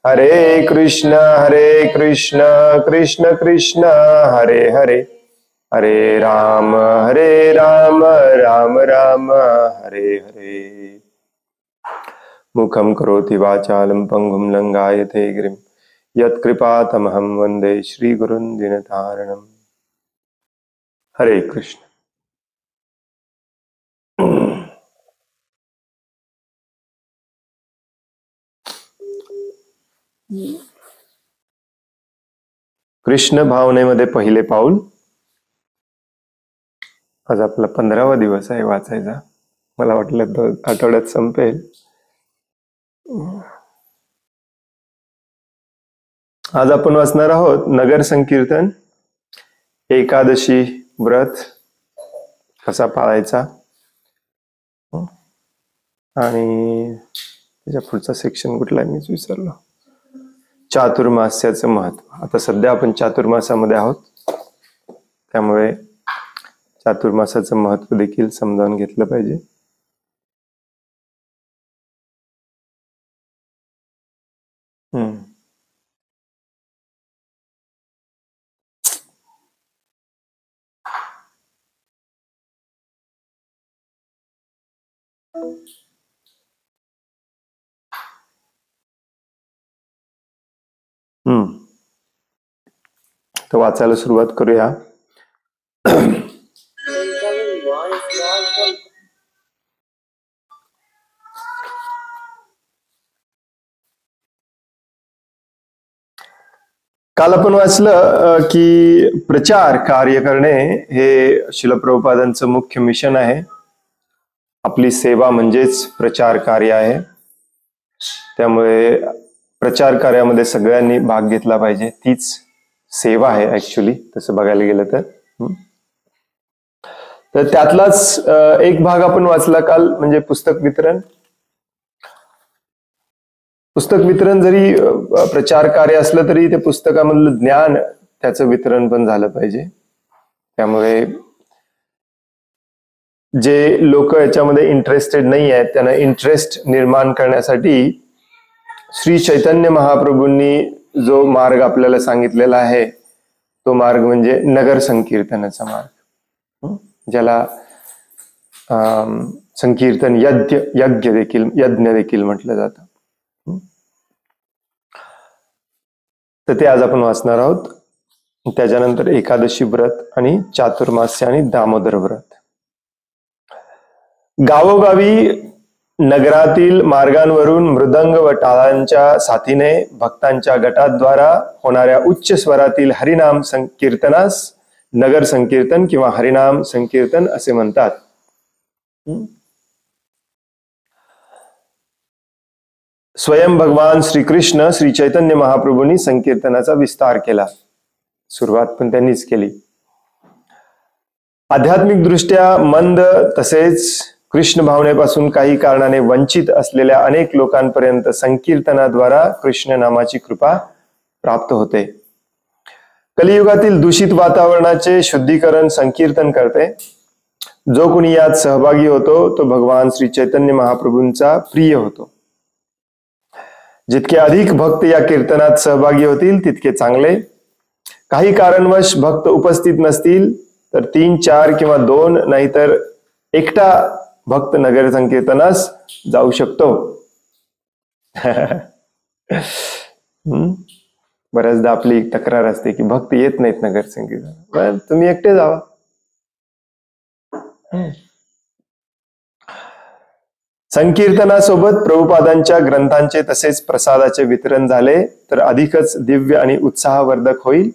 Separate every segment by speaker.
Speaker 1: हरे कृष्ण कृष्ण कृष्ण हरे हरे, हरे राम राम राम हरे हरे। मुखं करोति वाचालं पंगुं लंघायते गिरिं, यत्कृपातमहं वन्दे श्रीगुरुं दीनतारिणम्। हरे कृष्ण। कृष्ण भावनेमध्ये पहिले पाऊल। आज आपला 15वा दिवस आहे वाचायचा। मला वाटलं तर आठवड्यात संपेल। आज आपण वाचणार आहोत नगर संकीर्तन, एकादशी व्रत कसा पाळायचा आणि त्याच्या पुढचा सेक्शन कुठला आहे मीच विसरलो, चातुर्मास्याचं महत्व। आता सध्या आपण चातुर्मासामध्ये आहोत, त्यामुळे चातुर्मासाचं महत्व देखील समजावून घेतलं पाहिजे। तर वाचायला सुरुवात करूया। काल आपण वाचलं की प्रचार कार्य करणे हे श्रील प्रभुपादांचं मुख्य मिशन आहे। आपली सेवा म्हणजेच प्रचार कार्य आहे, त्यामुळे प्रचार कार्यामध्ये सगळ्यांनी भाग घेतला पाहिजे। तीच सेवा आहे ऍक्च्युली तसं बघायला गेलं तर। त्यातलाच एक भाग आपण वाचला काल, म्हणजे पुस्तक वितरण। पुस्तक वितरण जरी प्रचार कार्य असलं तरी ते पुस्तकामधलं ज्ञान त्याचं वितरण पण झालं पाहिजे। त्यामुळे जे लोक याच्यामध्ये इंटरेस्टेड नाही आहेत त्यांना इंटरेस्ट निर्माण करण्यासाठी श्री चैतन्य महाप्रभूंनी जो मार्ग आपल्याला सांगितलेला आहे तो मार्ग म्हणजे नगर संकीर्तनाचा मार्ग, ज्याला संकीर्तन यज्ञ देखील म्हटलं जातं। तर ते आज आपण वाचणार आहोत। त्याच्यानंतर एकादशी व्रत आणि चातुर्मास्य आणि दामोदर व्रत। गावोगावी नगरातील मार्गांवरून मृदंग व टाळांच्या साथीने भक्तांच्या गटाद्वारा होणाऱ्या उच्च स्वरातील हरिनाम संकीर्तनास नगर संकीर्तन किंवा हरिनाम संकीर्तन असे म्हणतात। स्वयं भगवान श्रीकृष्ण श्री चैतन्य महाप्रभूंनी संकीर्तनाचा विस्तार केला, सुरुवात पण त्यांनीच केली। आध्यात्मिक दृष्ट्या मंद तसेच कृष्ण भावनेपासून काही कारणाने वंचित असलेल्या अनेक लोकांपर्यंत संकीर्तनाद्वारा कृष्ण नामाची कृपा प्राप्त होते। कलियुगातील दूषित वातावरणाचे शुद्धीकरण संकीर्तन करते। जो कोणी यात सहभागी होतो तो भगवान श्री चैतन्य महाप्रभूंचा प्रिय होतो। जितके अधिक भक्त या कीर्तनात सहभागी होतील तितके चांगले। काही कारणवश भक्त उपस्थित नसतील तर 3, 4 किंवा 2 नाहीतर एकटा भक्त नगर संकीर्तनास जाऊ शकतो। बऱ्याचदा आपली तक्रार असते की भक्त येत नाहीत नगर संकीर्तन, तुम्ही एकटे जावा। संकीर्तनासोबत प्रभुपादांच्या ग्रंथांचे तसेच प्रसादाचे वितरण झाले तर अधिकच दिव्य आणि उत्साहवर्धक होईल।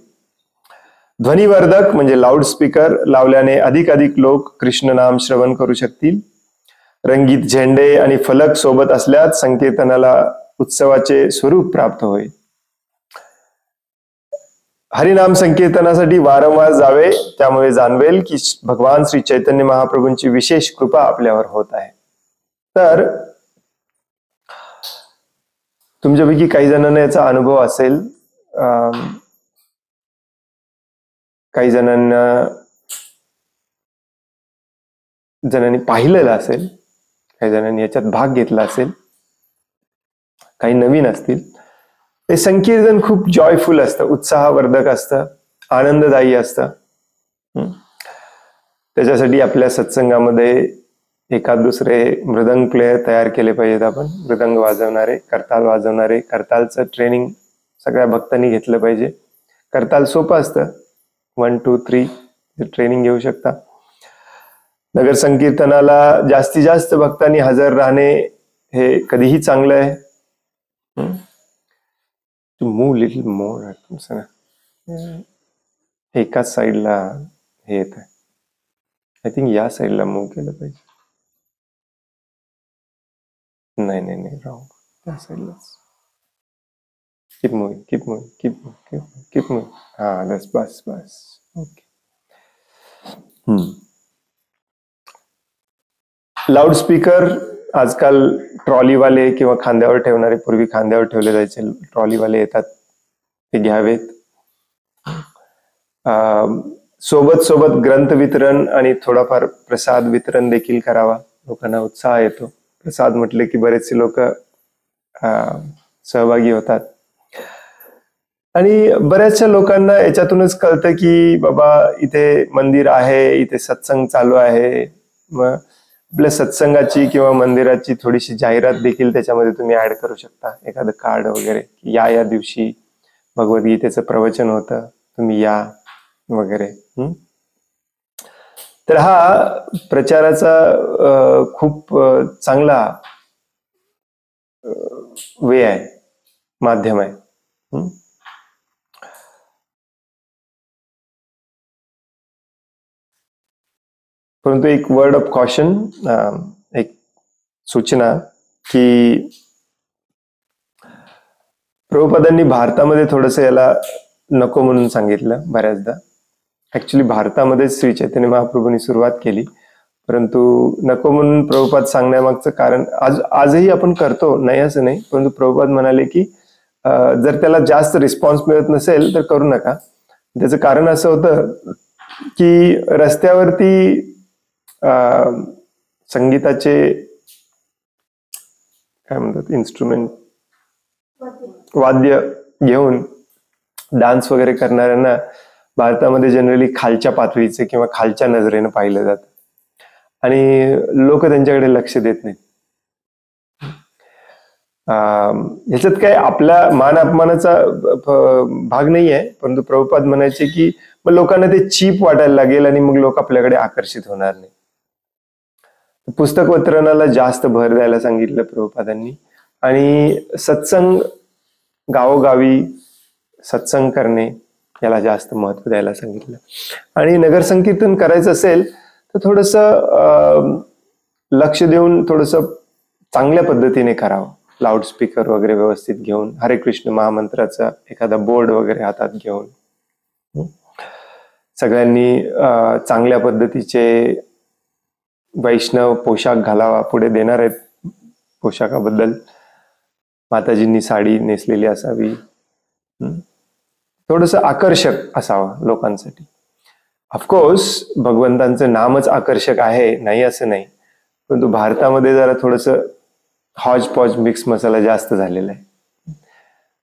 Speaker 1: ध्वनिवर्धक म्हणजे लाऊडस्पीकर लावल्याने अधिकाधिक लोक कृष्ण नाम श्रवण करू शकतील। रंगीत झेंडे आणि फलक सोबत असल्यास संकीर्तनाला उत्सवाचे स्वरूप प्राप्त होईल। हरिनाम संकीर्तनासाठी वारंवार जावे, त्यामुळे जाणवेल की भगवान श्री चैतन्य महाप्रभूंची विशेष कृपा आपल्यावर होत आहे। तर तुमच्यापैकी काही जणांना याचा अनुभव असेल, काही जणांनी पाहिलेलं असेल, काही जणांनी याच्यात भाग घेतला असेल, काही नवीन असतील। हे संकीर्तन खूप जॉयफुल असतं, उत्साहवर्धक असतं, आनंददायी असतं. त्याच्यासाठी आपल्या सत्संगामध्ये एखाद दुसरे मृदंग प्लेयर तयार केले पाहिजेत. आपण मृदंग वाजवणारे, करताल वाजवणारे. करतालचं ट्रेनिंग सगळ्या भक्तांनी घेतलं पाहिजे. करताल सोपं असतं, 1 2 3 ट्रेनिंग घेऊ शकता. नगर संकीर्तनाला जास्तीत जास्त भक्तांनी हजर राहणे हे कधीही चांगलं आहे. To move little more. एकाच साईडला हे येत आहे. आय थिंक या साईडला मूव्ह केलं पाहिजे. नाही रॉंग. त्या साईडलाच. Keep moving, keep moving, keep moving, keep moving. हा बस. ओके. लाऊडस्पीकर आजकाल ट्रॉलीवाले किंवा खांद्यावर ठेवणारे, पूर्वी खांद्यावर ठेवले जायचे, ट्रॉलीवाले येतात, ते घ्यावेत. सोबत ग्रंथ वितरण आणि थोडाफार प्रसाद वितरण देखील करावा. लोकांना उत्साह येतो. प्रसाद म्हटले की बरेचसे लोक सहभागी होतात आणि बऱ्याचशा लोकांना याच्यातूनच कळतं की बाबा इथे मंदिर आहे, इथे सत्संग चालू आहे. मग आपल्या सत्संगाची किंवा मंदिराची थोडीशी जाहिरात देखील त्याच्यामध्ये तुम्ही ऍड करू शकता. एखादं कार्ड वगैरे, या दिवशी भगवद्गीतेचं प्रवचन होतं, तुम्ही या वगैरे. तर हा प्रचाराचा खूप चांगला वे आहे, माध्यम आहे. परंतु एक वर्ड ऑफ कॉशन, एक सूचना, की प्रभुपादांनी भारतामध्ये थोडस याला नको म्हणून सांगितलं बऱ्याचदा. ऍक्च्युली भारतामध्ये श्री चैतन्य महाप्रभूंनी सुरुवात केली, परंतु नको म्हणून प्रभुपाद सांगण्यामागचं कारण आजही आपण करतो, नाही असं नाही, परंतु प्रभुपाद म्हणाले की जर त्याला जास्त रिस्पॉन्स मिळत नसेल तर करू नका. त्याचं कारण असं होतं की रस्त्यावरती संगीताचे काय म्हणतात, इन्स्ट्रुमेंट, वाद्य घेऊन डान्स वगैरे करणाऱ्यांना भारतामध्ये जनरली खालच्या पातळीचे किंवा खालच्या नजरेनं पाहिलं जातं आणि लोक त्यांच्याकडे लक्ष देत नाहीत. ह्याच्यात काय आपला मान अपमानाचा भाग नाही आहे, परंतु प्रभुपाद म्हणायचे की मग लोकांना ते चीप वाटायला लागेल आणि मग लोक आपल्याकडे आकर्षित होणार नाही. पुस्तक वितरणाला जास्त भर द्यायला सांगितलं प्रभुपादांनी आणि सत्संग, गावोगावी सत्संग करणे याला जास्त महत्व द्यायला सांगितलं. आणि नगर संकीर्तन करायचं असेल तर थोडस लक्ष देऊन थोडस चांगल्या पद्धतीने करावं. लाऊडस्पीकर वगैरे व्यवस्थित घेऊन, हरे कृष्ण महामंत्राचा एखादा बोर्ड वगैरे हातात घेऊन, सगळ्यांनी चांगल्या पद्धतीचे वैष्णव पोशाख घालावा. पुढे देणार आहेत पोशाखाबद्दल. माताजींनी साडी नेसलेली असावी, थोडस आकर्षक असावं लोकांसाठी. ऑफकोर्स भगवंतांचं नामच आकर्षक आहे, नाही असं नाही, परंतु भारतामध्ये जरा थोडस हॉज पॉज मिक्स मसाला जास्त झालेला आहे.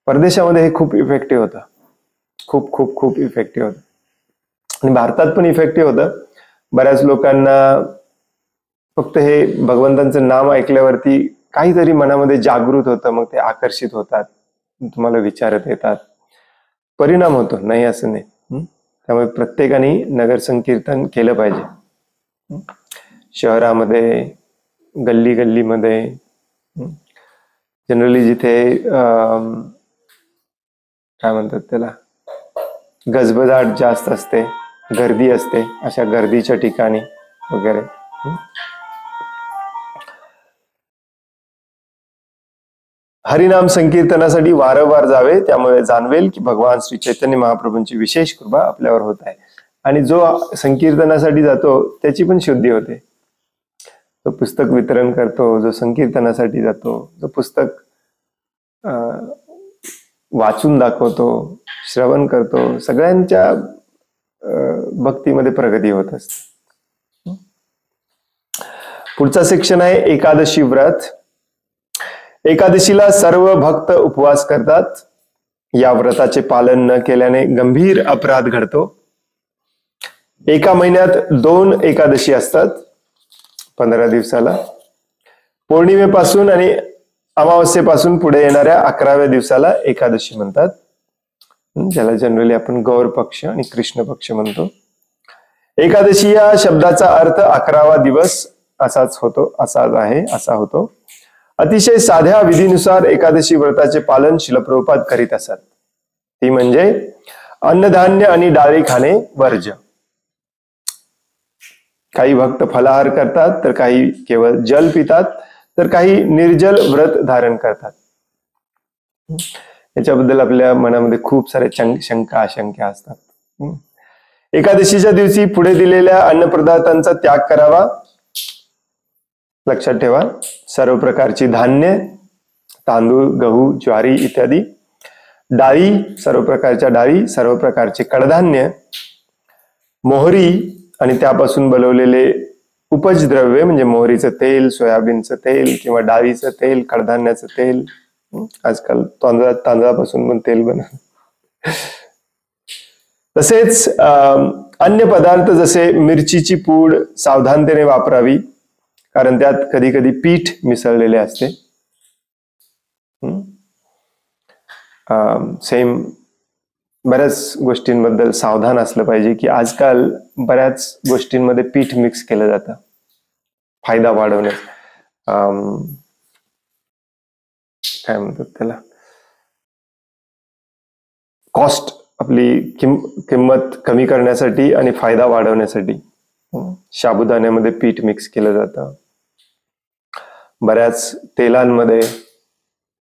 Speaker 1: परदेशामध्ये हे खूप इफेक्टिव्ह होतं, खूप खूप खूप इफेक्टिव्ह होतं आणि भारतात पण इफेक्टिव्ह होतं. बऱ्याच लोकांना फक्त हे भगवंतांचं नाम ऐकल्यावरती काहीतरी मनामध्ये जागृत होतं, मग ते आकर्षित होतात, तुम्हाला विचारत येतात, परिणाम होतो, नाही असं नाही. त्यामुळे प्रत्येकाने नगर संकीर्तन केलं पाहिजे. शहरामध्ये, गल्ली गल्लीमध्ये, जनरली जिथे काय म्हणतात त्याला, गजबजाट जास्त असते, गर्दी असते, अशा गर्दीच्या ठिकाणी वगैरे. हरिनाम संकीर्तनासाठी वारंवार जावे, त्यामुळे जाणवेल की भगवान श्री चैतन्य महाप्रभूंची विशेष कृपा आपल्यावर होत आहे. आणि जो संकीर्तनासाठी जातो त्याची पण शुद्धी होते. जो पुस्तक वितरण करतो, जो संकीर्तनासाठी जातो, जो पुस्तक वाचून दाखवतो, श्रवण करतो, सगळ्यांच्या भक्तीमध्ये प्रगती होत असते. पुढचा सेक्शन आहे एकादशी व्रत. एकादशीला सर्व भक्त उपवास करतात. या व्रताचे पालन न केल्याने गंभीर अपराध घडतो. एका महिन्यात 2 एकादशी असतात 15 दिवसाला. पौर्णिमेपासून आणि अमावस्येपासून पुढे येणाऱ्या 11व्या दिवसाला एकादशी म्हणतात, ज्याला जनरली आपण गौर पक्ष आणि कृष्ण पक्ष म्हणतो. एकादशी या शब्दाचा अर्थ 11वा दिवस असाच होतो. अतिशय साध्या विधीनुसार एकादशी व्रताचे पालन श्रील प्रभुपाद करीत असत. ती म्हणजे अन्नधान्य आणि डाळी खाणे वर्ज्य. काही भक्त फलाहार करतात, तर काही केवळ जल पितात, तर काही निर्जल व्रत धारण करतात. याच्याबद्दल आपल्या मनामध्ये खूप सारे शंका आशंका असतात. एकादशीच्या दिवशी पुढे दिलेल्या अन्नपदार्थांचा त्याग करावा. लक्षात ठेवा, सर्व प्रकारची धान्य, तांदूळ, गहू, ज्वारी इत्यादी, डाळी, सर्व प्रकारच्या डाळी, सर्व प्रकारचे कडधान्य, मोहरी आणि त्यापासून बनवलेले उपज द्रव्य म्हणजे मोहरीचं तेल, सोयाबीनचं तेल किंवा डाळीचं तेल, कडधान्याचं तेल, आजकाल तांदळापासून पण तेल बनवतात. तसेच अन्य पदार्थ जसे मिरचीची पूड सावधानतेने वापरावी, कारण त्यात कधी कधी पीठ मिसळलेले असते. सेम बऱ्याच गोष्टींबद्दल सावधान असलं पाहिजे की आजकाल बऱ्याच गोष्टींमध्ये पीठ मिक्स केलं जातं फायदा वाढवण्यास. काय म्हणतात त्याला, कॉस्ट, आपली किंमत कमी करण्यासाठी आणि फायदा वाढवण्यासाठी साबुदाण्यामध्ये पीठ मिक्स केलं जातं. बऱ्याच तेलांमध्ये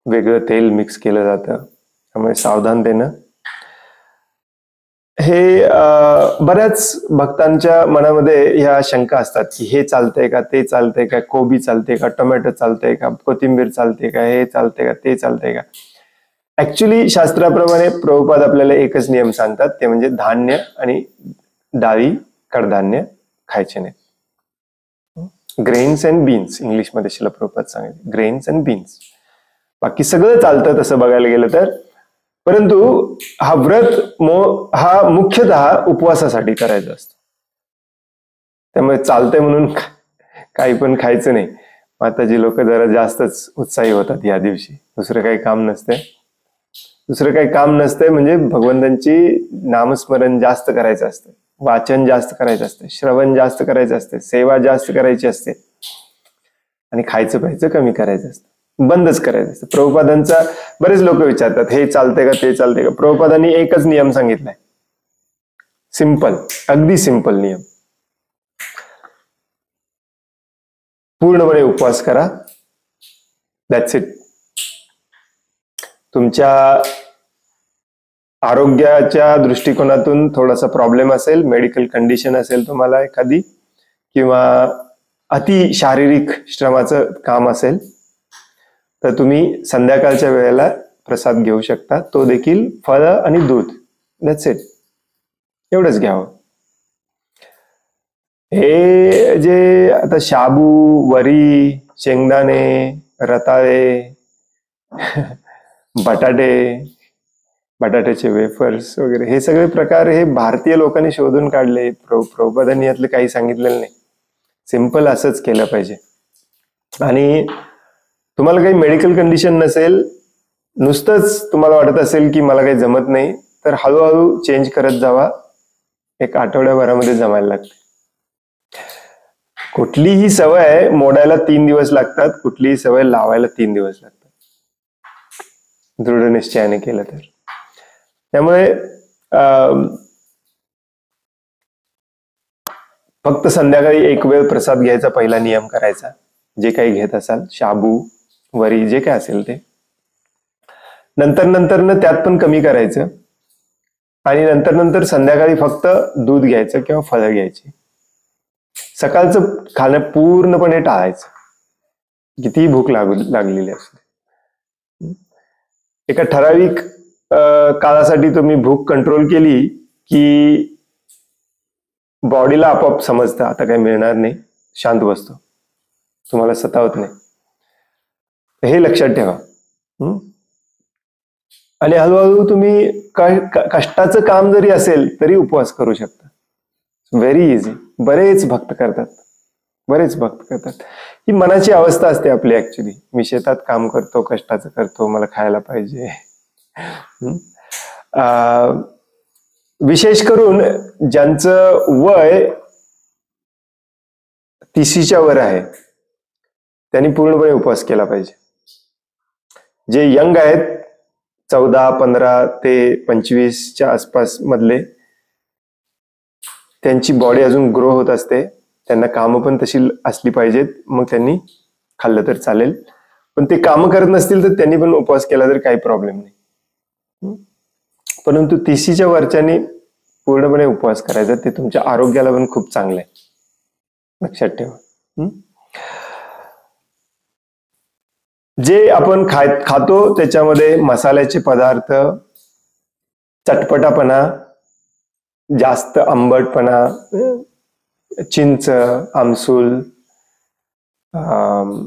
Speaker 1: वेगळं तेल मिक्स केलं जातं. त्यामुळे सावधानतेनं हे बऱ्याच भक्तांच्या मनामध्ये ह्या शंका असतात की हे चालतंय का, ते चालतंय का, कोबी चालते का, टोमॅटो चालतंय का, कोथिंबीर चालते का, हे चालतंय का, ते चालतंय का. ऍक्च्युली शास्त्राप्रमाणे प्रभुपाद आपल्याला एकच नियम सांगतात, ते म्हणजे धान्य आणि डाळी, कडधान्य खायचे नाही. ग्रेन्स अँड बीन्स इंग्लिशमध्ये श्रील प्रभुपाद सांगितले, ग्रेन्स अँड बीन्स. बाकी सगळं चालतं तसं बघायला गेलं तर. परंतु हा व्रत हा मुख्यतः उपवासासाठी करायचा असतो. त्यामुळे चालतंय म्हणून काही पण खायचं नाही. माताजी लोक जरा जास्तच उत्साही होतात या दिवशी. दुसरं काही काम नसतंय म्हणजे भगवंतांची नामस्मरण जास्त करायचं असतं, वाचन जास्त करायचं असतं, श्रवण जास्त करायचं असते, सेवा जास्त करायची असते आणि खायचं प्यायचं कमी करायचं असतं, बंदच करायचं असतं. प्रभुपादांचा बरेच लोक विचारतात हे चालतंय का, ते चालतंय का. प्रभुपादांनी एकच नियम सांगितलाय, सिंपल, अगदी सिंपल नियम, पूर्णपणे उपवास करा, दॅट्स इट. तुमच्या आरोग्याच्या दृष्टिकोनातून थोडासा प्रॉब्लेम असेल, मेडिकल कंडिशन असेल तुम्हाला एखादी, किंवा अति शारीरिक श्रमाचं काम असेल, तर तुम्ही संध्याकाळच्या वेळेला प्रसाद घेऊ शकता. तो देखील फळं आणि दूध, दॅट्स इट, एवढंच घ्यावं. हे जे आता शाबू, वरी, शेंगदाणे, रताळे, बटाट्याचे वेफर्स वगैरे, हे सगळे प्रकार हे भारतीय लोकांनी शोधून काढले. प्रभुपादांनी यातलं काही सांगितलेलं नाही. सिंपल असंच केलं पाहिजे. आणि तुम्हाला काही मेडिकल कंडिशन नसेल, नुसतंच तुम्हाला वाटत असेल की मला काही जमत नाही, तर हळूहळू चेंज करत जावा. एक आठवड्याभरामध्ये जमायला लागते. कुठलीही सवय मोडायला 3 दिवस लागतात, कुठलीही सवय लावायला 3 दिवस लागतात, दृढ निश्चयाने केलं तर. त्यामुळे फक्त संध्याकाळी एक वेळ प्रसाद घ्यायचा पहिला नियम करायचा, जे काही घेत असाल, शाबू, वरी, जे काय असेल ते. नंतर त्यात पण कमी करायचं आणि नंतर संध्याकाळी फक्त दूध घ्यायचं किंवा फळं घ्यायची. सकाळचं खाणं पूर्णपणे टाळायचं, कितीही भूक लागलेली असते. एका ठराविक काळासाठी तुम्ही भूक कंट्रोल केली की बॉडीला आपोआप समजतं आता काही मिळणार नाही, शांत बसतो, तुम्हाला सतावत नाही. हे लक्षात ठेवा. आणि हळूहळू तुम्ही कष्टाचं काम जरी असेल तरी उपवास करू शकता. Very easy. बरेच भक्त करतात, बरेच भक्त करतात. ही मनाची अवस्था असते आपली ऍक्च्युली. मी शेतात काम करतो, कष्टाचं करतो, मला खायला पाहिजे. विशेष करून ज्यांचं वय 30च्या वर आहे त्यांनी पूर्णपणे उपवास केला पाहिजे. जे यंग आहेत 14, 15 ते 25च्या आसपास मधले, त्यांची बॉडी अजून ग्रो होत असते, त्यांना कामं पण तशी असली पाहिजेत, मग त्यांनी खाल्लं तर चालेल. पण ते कामं करत नसतील तर त्यांनी पण उपवास केला तर काही प्रॉब्लेम नाही. परंतु 30च्या वरच्यानी पूर्णपणे उपवास करायचा. ते तुमच्या आरोग्याला पण खूप चांगलं आहे, लक्षात ठेवा. जे आपण खातो त्याच्यामध्ये मसाल्याचे पदार्थ, चटपटापणा, जास्त आंबटपणा, चिंच, आमसूल,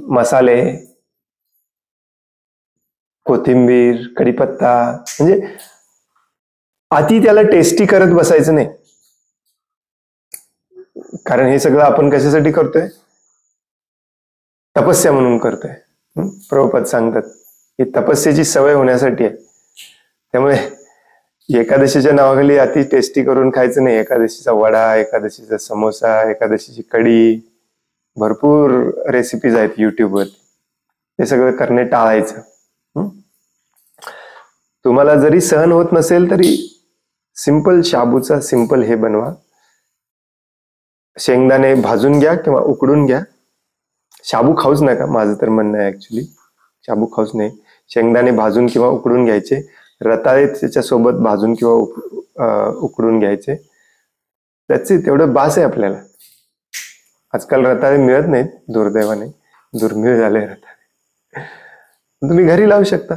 Speaker 1: मसाले, कोथिंबीर, कढीपत्ता, म्हणजे अति त्याला टेस्टी करत बसायचं नाही. कारण हे सगळं आपण कशासाठी करतोय? तपस्या म्हणून करतोय. प्रभुपाद सांगतात ही तपस्येची सवय होण्यासाठी आहे. त्यामुळे एकादशीच्या नावाखाली अति टेस्टी करून खायचं नाही. एकादशीचा वडा, एकादशीचा समोसा, एकादशीची कढी, भरपूर रेसिपीज आहेत युट्यूबवर. हे सगळं करणे टाळायचं. तुम्हाला जरी सहन होत नसेल तरी सिंपल शाबूचा सिंपल हे बनवा. शेंगदाणे भाजून घ्या किंवा उकडून घ्या. शाबू खाऊच नका, माझं तर म्हणणं आहे ऍक्च्युली. शाबू खाऊच नाही. शेंगदाणे भाजून किंवा उकडून घ्यायचे. रताळे त्याच्यासोबत भाजून किंवा उकडून घ्यायचे. त्याचे तेवढं बास आहे आपल्याला. आजकाल रताळे मिळत नाहीत, दुर्दैवाने, दुर्मिळ झाले रताळे. तुम्ही घरी लावू शकता.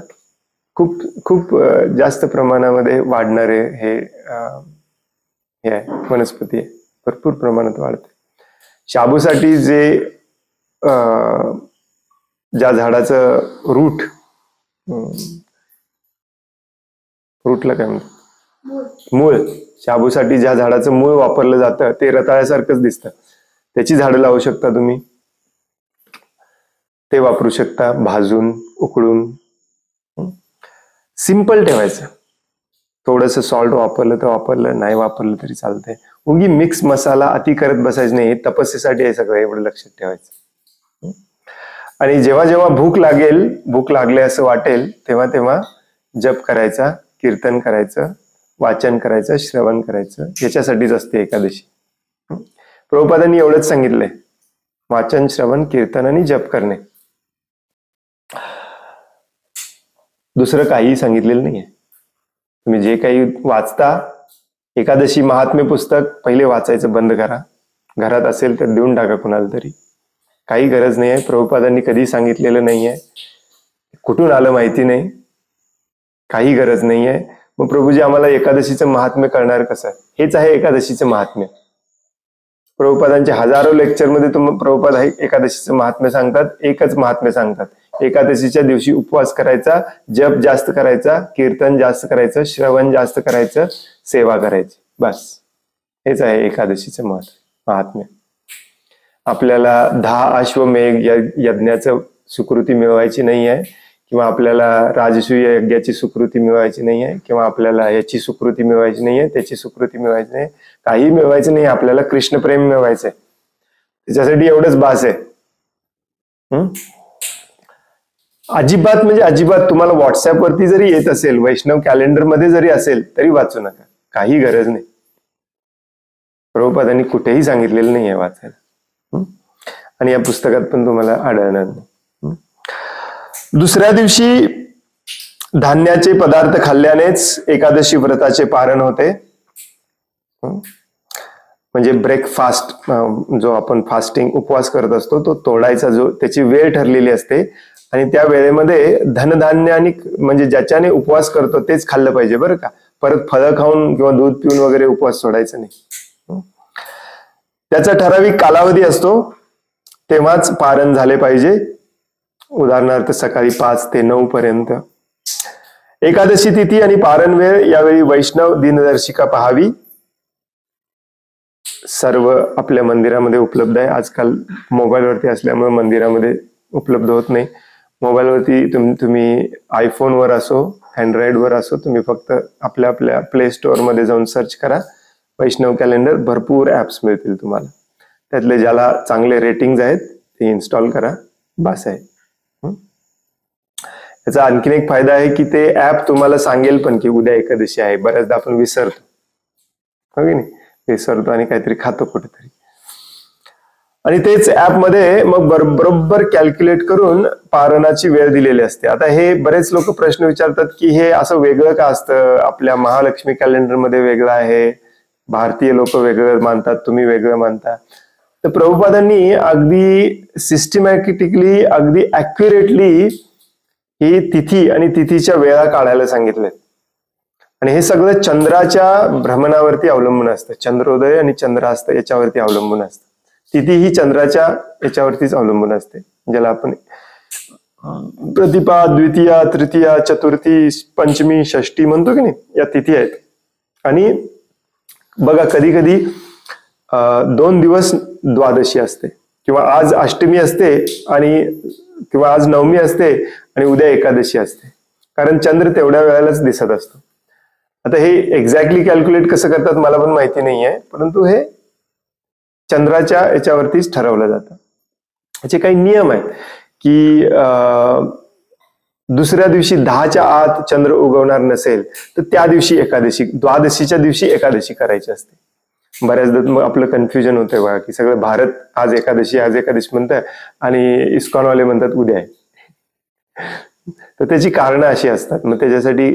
Speaker 1: खूप खूप जास्त प्रमाणामध्ये वाढणारे हे आहे, वनस्पती आहे, भरपूर प्रमाणात वाढते. शाबूसाठी जे ज्या झाडाचं रूटला काय म्हणतात, मूळ, शाबूसाठी ज्या झाडाचं मूळ वापरलं जातं ते रताळ्यासारखंच दिसतं. त्याची झाडं लावू शकता तुम्ही. ते वापरू शकता भाजून, उकडून. सिंपल ठेवायचं. थोडंसं सॉल्ट वापरलं तर वापरलं, नाही वापरलं तरी चालतंय. उगी मिक्स मसाला अति करत बसायचं नाही. तपस्येसाठी आहे सगळं, एवढं लक्षात ठेवायचं. आणि जेव्हा जेव्हा भूक लागेल, भूक लागले असं वाटेल, तेव्हा तेव्हा जप करायचा, कीर्तन करायचं, वाचन करायचं, श्रवण करायचं. याच्यासाठीच असते एकादशी. प्रभुपादांनी एवढंच सांगितलंय, वाचन, श्रवण, कीर्तन आणि जप करणे. दुसरं काही सांगितलेलं नाहीये. तुम्ही जे काही वाचता, एकादशी महात्म्य पुस्तक पहिले वाचायचं बंद करा. घरात असेल तर देऊन टाका कुणाला तरी. काही गरज नाही आहे. प्रभुपादांनी कधी सांगितलेलं नाहीये. कुठून आलं माहिती नाही. काही गरज नाही आहे. मग प्रभूजी आम्हाला एकादशीचं महात्म्य कळणार कसं? हेच आहे एकादशीचं महात्म्य. प्रभुपादांच्या हजारो लेक्चरमध्ये प्रभुपाद एकादशीचं महात्म्य सांगतात. एकच महात्म्य सांगतात, एकादशीच्या दिवशी उपवास करायचा, जप जास्त करायचा, कीर्तन जास्त करायचं, श्रवण जास्त करायचं, सेवा करायची. बस हेच आहे एकादशीचं महात्म्य. आपल्याला 10 अश्वमेघ यज्ञाचं सुकृती मिळवायची नाही आहे, किंवा आपल्याला राजसूय यज्ञाची सुकृती मिळवायची नाही आहे, किंवा आपल्याला याची सुकृती मिळवायची नाही आहे, त्याची सुकृती मिळवायची नाही. काही मिळवायचं नाही. आपल्याला कृष्ण प्रेम मिळवायचंय. त्याच्यासाठी एवढंच बास आहे. अजिबात म्हणजे अजिबात तुम्हाला व्हॉट्सअपवरती जरी येत असेल, वैष्णव कॅलेंडर मध्ये जरी असेल तरी वाचू नका. काही गरज नाही. प्रभुपादांनी कुठेही सांगितलेलं नाही आहे वाचायला. आणि या पुस्तकात पण तुम्हाला आढळणार नाही. दुसऱ्या दिवशी धान्याचे पदार्थ खाल्ल्यानेच एकादशी व्रताचे पारण होते. म्हणजे ब्रेकफास्ट, जो आपण फास्टिंग उपवास करत असतो तो तोडायचा, जो त्याची वेळ ठरलेली असते. आणि त्या वेळेमध्ये धनधान्य आणि म्हणजे ज्याच्याने उपवास करतो तेच खाल्लं पाहिजे बरं का. परत फळं खाऊन किंवा दूध पिऊन वगैरे उपवास सोडायचा नाही. त्याचा ठराविक कालावधी असतो, तेव्हाच पारण झाले पाहिजे. उदाहरणार्थ सकाळी 5 ते 9 पर्यंत. एकादशी तिथी आणि पारण वेळ यावेळी वैष्णव दिनदर्शिका पाहावी. सर्व आपल्या मंदिरामध्ये उपलब्ध आहे. आजकाल मोबाईलवरती असल्यामुळे मंदिरामध्ये उपलब्ध होत नाही. मोबाईलवरती तुम्ही आयफोनवर असो अँड्रॉइडवर असो, तुम्ही फक्त आपल्या आपल्या प्ले स्टोअरमध्ये जाऊन सर्च करा वैष्णव कॅलेंडर. भरपूर ॲप्स मिळतील तुम्हाला. त्यातले ज्याला चांगले रेटिंग्ज आहेत ते इन्स्टॉल करा, बस आहे. याचा आणखीन एक फायदा आहे की ते ॲप तुम्हाला सांगेल पण की उद्या एकादशी आहे. बऱ्याचदा आपण विसरतो, हो की नाही, विसरतो आणि काहीतरी खातो कुठेतरी, आणि तेच ऍपमध्ये मग बरोबर कॅल्क्युलेट करून पारणाची वेळ दिलेली असते. आता हे बरेच लोक प्रश्न विचारतात की हे असं वेगळं का असतं, आपल्या महालक्ष्मी कॅलेंडरमध्ये वेगळं आहे, भारतीय लोक वेगळं मानतात, तुम्ही वेगळं मानता. तर प्रभुपादांनी अगदी सिस्टमॅटिकली, अगदी ऍक्युरेटली ही तिथी आणि तिथीच्या वेळा काढायला सांगितले. आणि हे सगळं चंद्राच्या भ्रमणावरती अवलंबून असतं. चंद्रोदय आणि चंद्रास्त याच्यावरती अवलंबून असतं. तिथी ही चंद्राच्या याच्यावरतीच अवलंबून असते, ज्याला आपण प्रतिपा, द्वितीया, तृतीया, चतुर्थी, पंचमी, षष्टी म्हणतो की नाही, या तिथी आहेत. आणि बघा कधी कधी 2 दिवस द्वादशी असते, किंवा आज अष्टमी असते आणि किंवा आज नवमी असते आणि उद्या एकादशी असते, कारण चंद्र तेवढ्या वेळेलाच दिसत असतो. आता हे एक्झॅक्टली कॅल्क्युलेट कसं करतात मला पण माहिती नाही आहे, परंतु हे चंद्राच्या याच्यावरतीच ठरवलं जातं. याचे काही नियम आहेत की दुसऱ्या दिवशी 10च्या आत चंद्र उगवणार नसेल तर त्या दिवशी एकादशी, द्वादशीच्या दिवशी एकादशी करायची असते. बऱ्याचदा मग आपलं कन्फ्युजन होतंय बघा की सगळं भारत आज एकादशी म्हणतात आणि इस्कॉनवाले म्हणतात उद्या आहे. तर त्याची कारणं अशी असतात, मग त्याच्यासाठी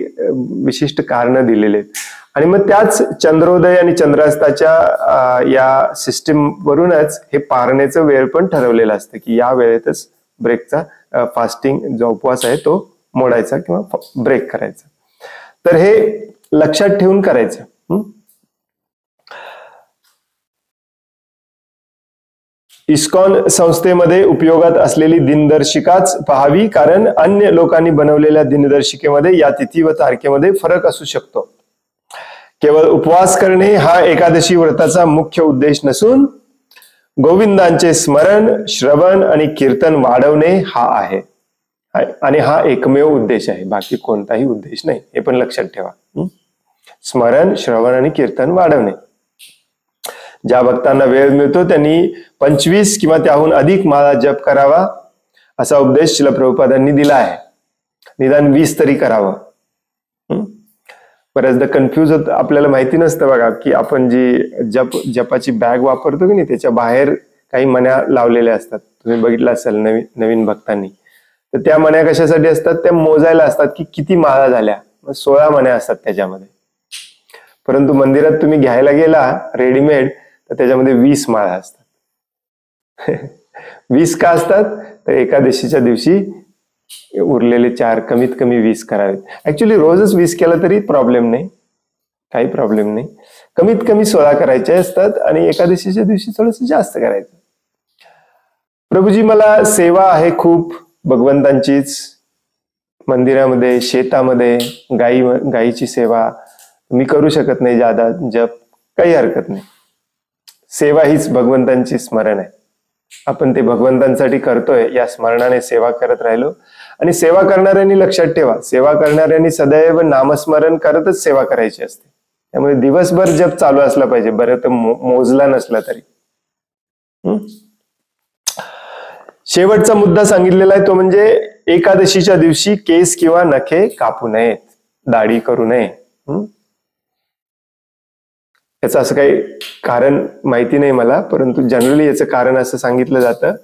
Speaker 1: विशिष्ट कारणं दिलेली आहेत. आणि मग त्याच चंद्रोदय आणि चंद्रास्ताच्या या सिस्टीम वरूनच हे पारण्याचं वेळ पण ठरवलेलं असतं की या वेळेतच ब्रेकचा फास्टिंग जो उपवास आहे तो मोडायचा किंवा ब्रेक करायचा. तर हे लक्षात ठेवून करायचं. इस्कॉन संस्थेमध्ये उपयोगात असलेली दिनदर्शिकाच पाहावी, कारण अन्य लोकांनी बनवलेल्या दिनदर्शिकेमध्ये या तिथी व तारखेमध्ये फरक असू शकतो. केवळ उपवास करणे हा एकादशी व्रताचा मुख्य उद्देश नसून गोविंदांचे स्मरण, श्रवण आणि कीर्तन वाढवणे हा आहे, आणि हा एकमेव उद्देश आहे, बाकी कोणताही उद्देश नाही, हे पण लक्षात ठेवा. स्मरण, श्रवण आणि कीर्तन वाढवणे. ज्या भक्तांना वेळ मिळतो त्यांनी 25 किंवा त्याहून अधिक माळा जप करावा असा उपदेश श्रील प्रभुपादांनी दिला आहे. निदान 20 तरी करावं. बऱ्याचदा कन्फ्यूज होत, आपल्याला माहिती नसतं बघा की आपण जी जपाची बॅग वापरतो की नाही त्याच्या बाहेर काही मण्या लावलेल्या असतात, तुम्ही बघितलं असेल नवीन भक्तांनी. तर त्या मण्या कशासाठी असतात, त्या मोजायला असतात की किती माळा झाल्या. 16 मण्या असतात त्याच्यामध्ये, परंतु मंदिरात तुम्ही घ्यायला गेला रेडीमेड तर त्याच्यामध्ये 20 माळा असतात. 20 का असतात, तर एकादशीच्या दिवशी उरलेले 4, कमीत कमी 20 करावेत. ऍक्च्युली रोजच 20 केला तरी प्रॉब्लेम नाही, काही प्रॉब्लेम नाही. कमीत कमी 16 करायचे असतात आणि एकादशीच्या दिवशी थोडस जास्त करायचं. प्रभूजी मला सेवा आहे खूप भगवंतांचीच, मंदिरामध्ये, शेतामध्ये गायीची सेवा मी करू शकत नाही ज्यादा जप, काही हरकत नाही. सेवा हीच भगवंतांची स्मरण आहे. आपण ते भगवंतांसाठी करतोय, या स्मरणाने सेवा करत राहिलो. आणि सेवा करणाऱ्यांनी लक्षात ठेवा, सेवा करणाऱ्यांनी सदैव नामस्मरण करतच सेवा करायची असते. त्यामुळे दिवसभर जप चालू असला पाहिजे, बरं तर मोजला नसला तरी. शेवटचा मुद्दा सांगितलेला आहे तो म्हणजे एकादशीच्या दिवशी केस किंवा नखे कापू नयेत, दाढी करू नये. याचं असं काही कारण माहिती नाही मला, परंतु जनरली याचं कारण असं सांगितलं जातं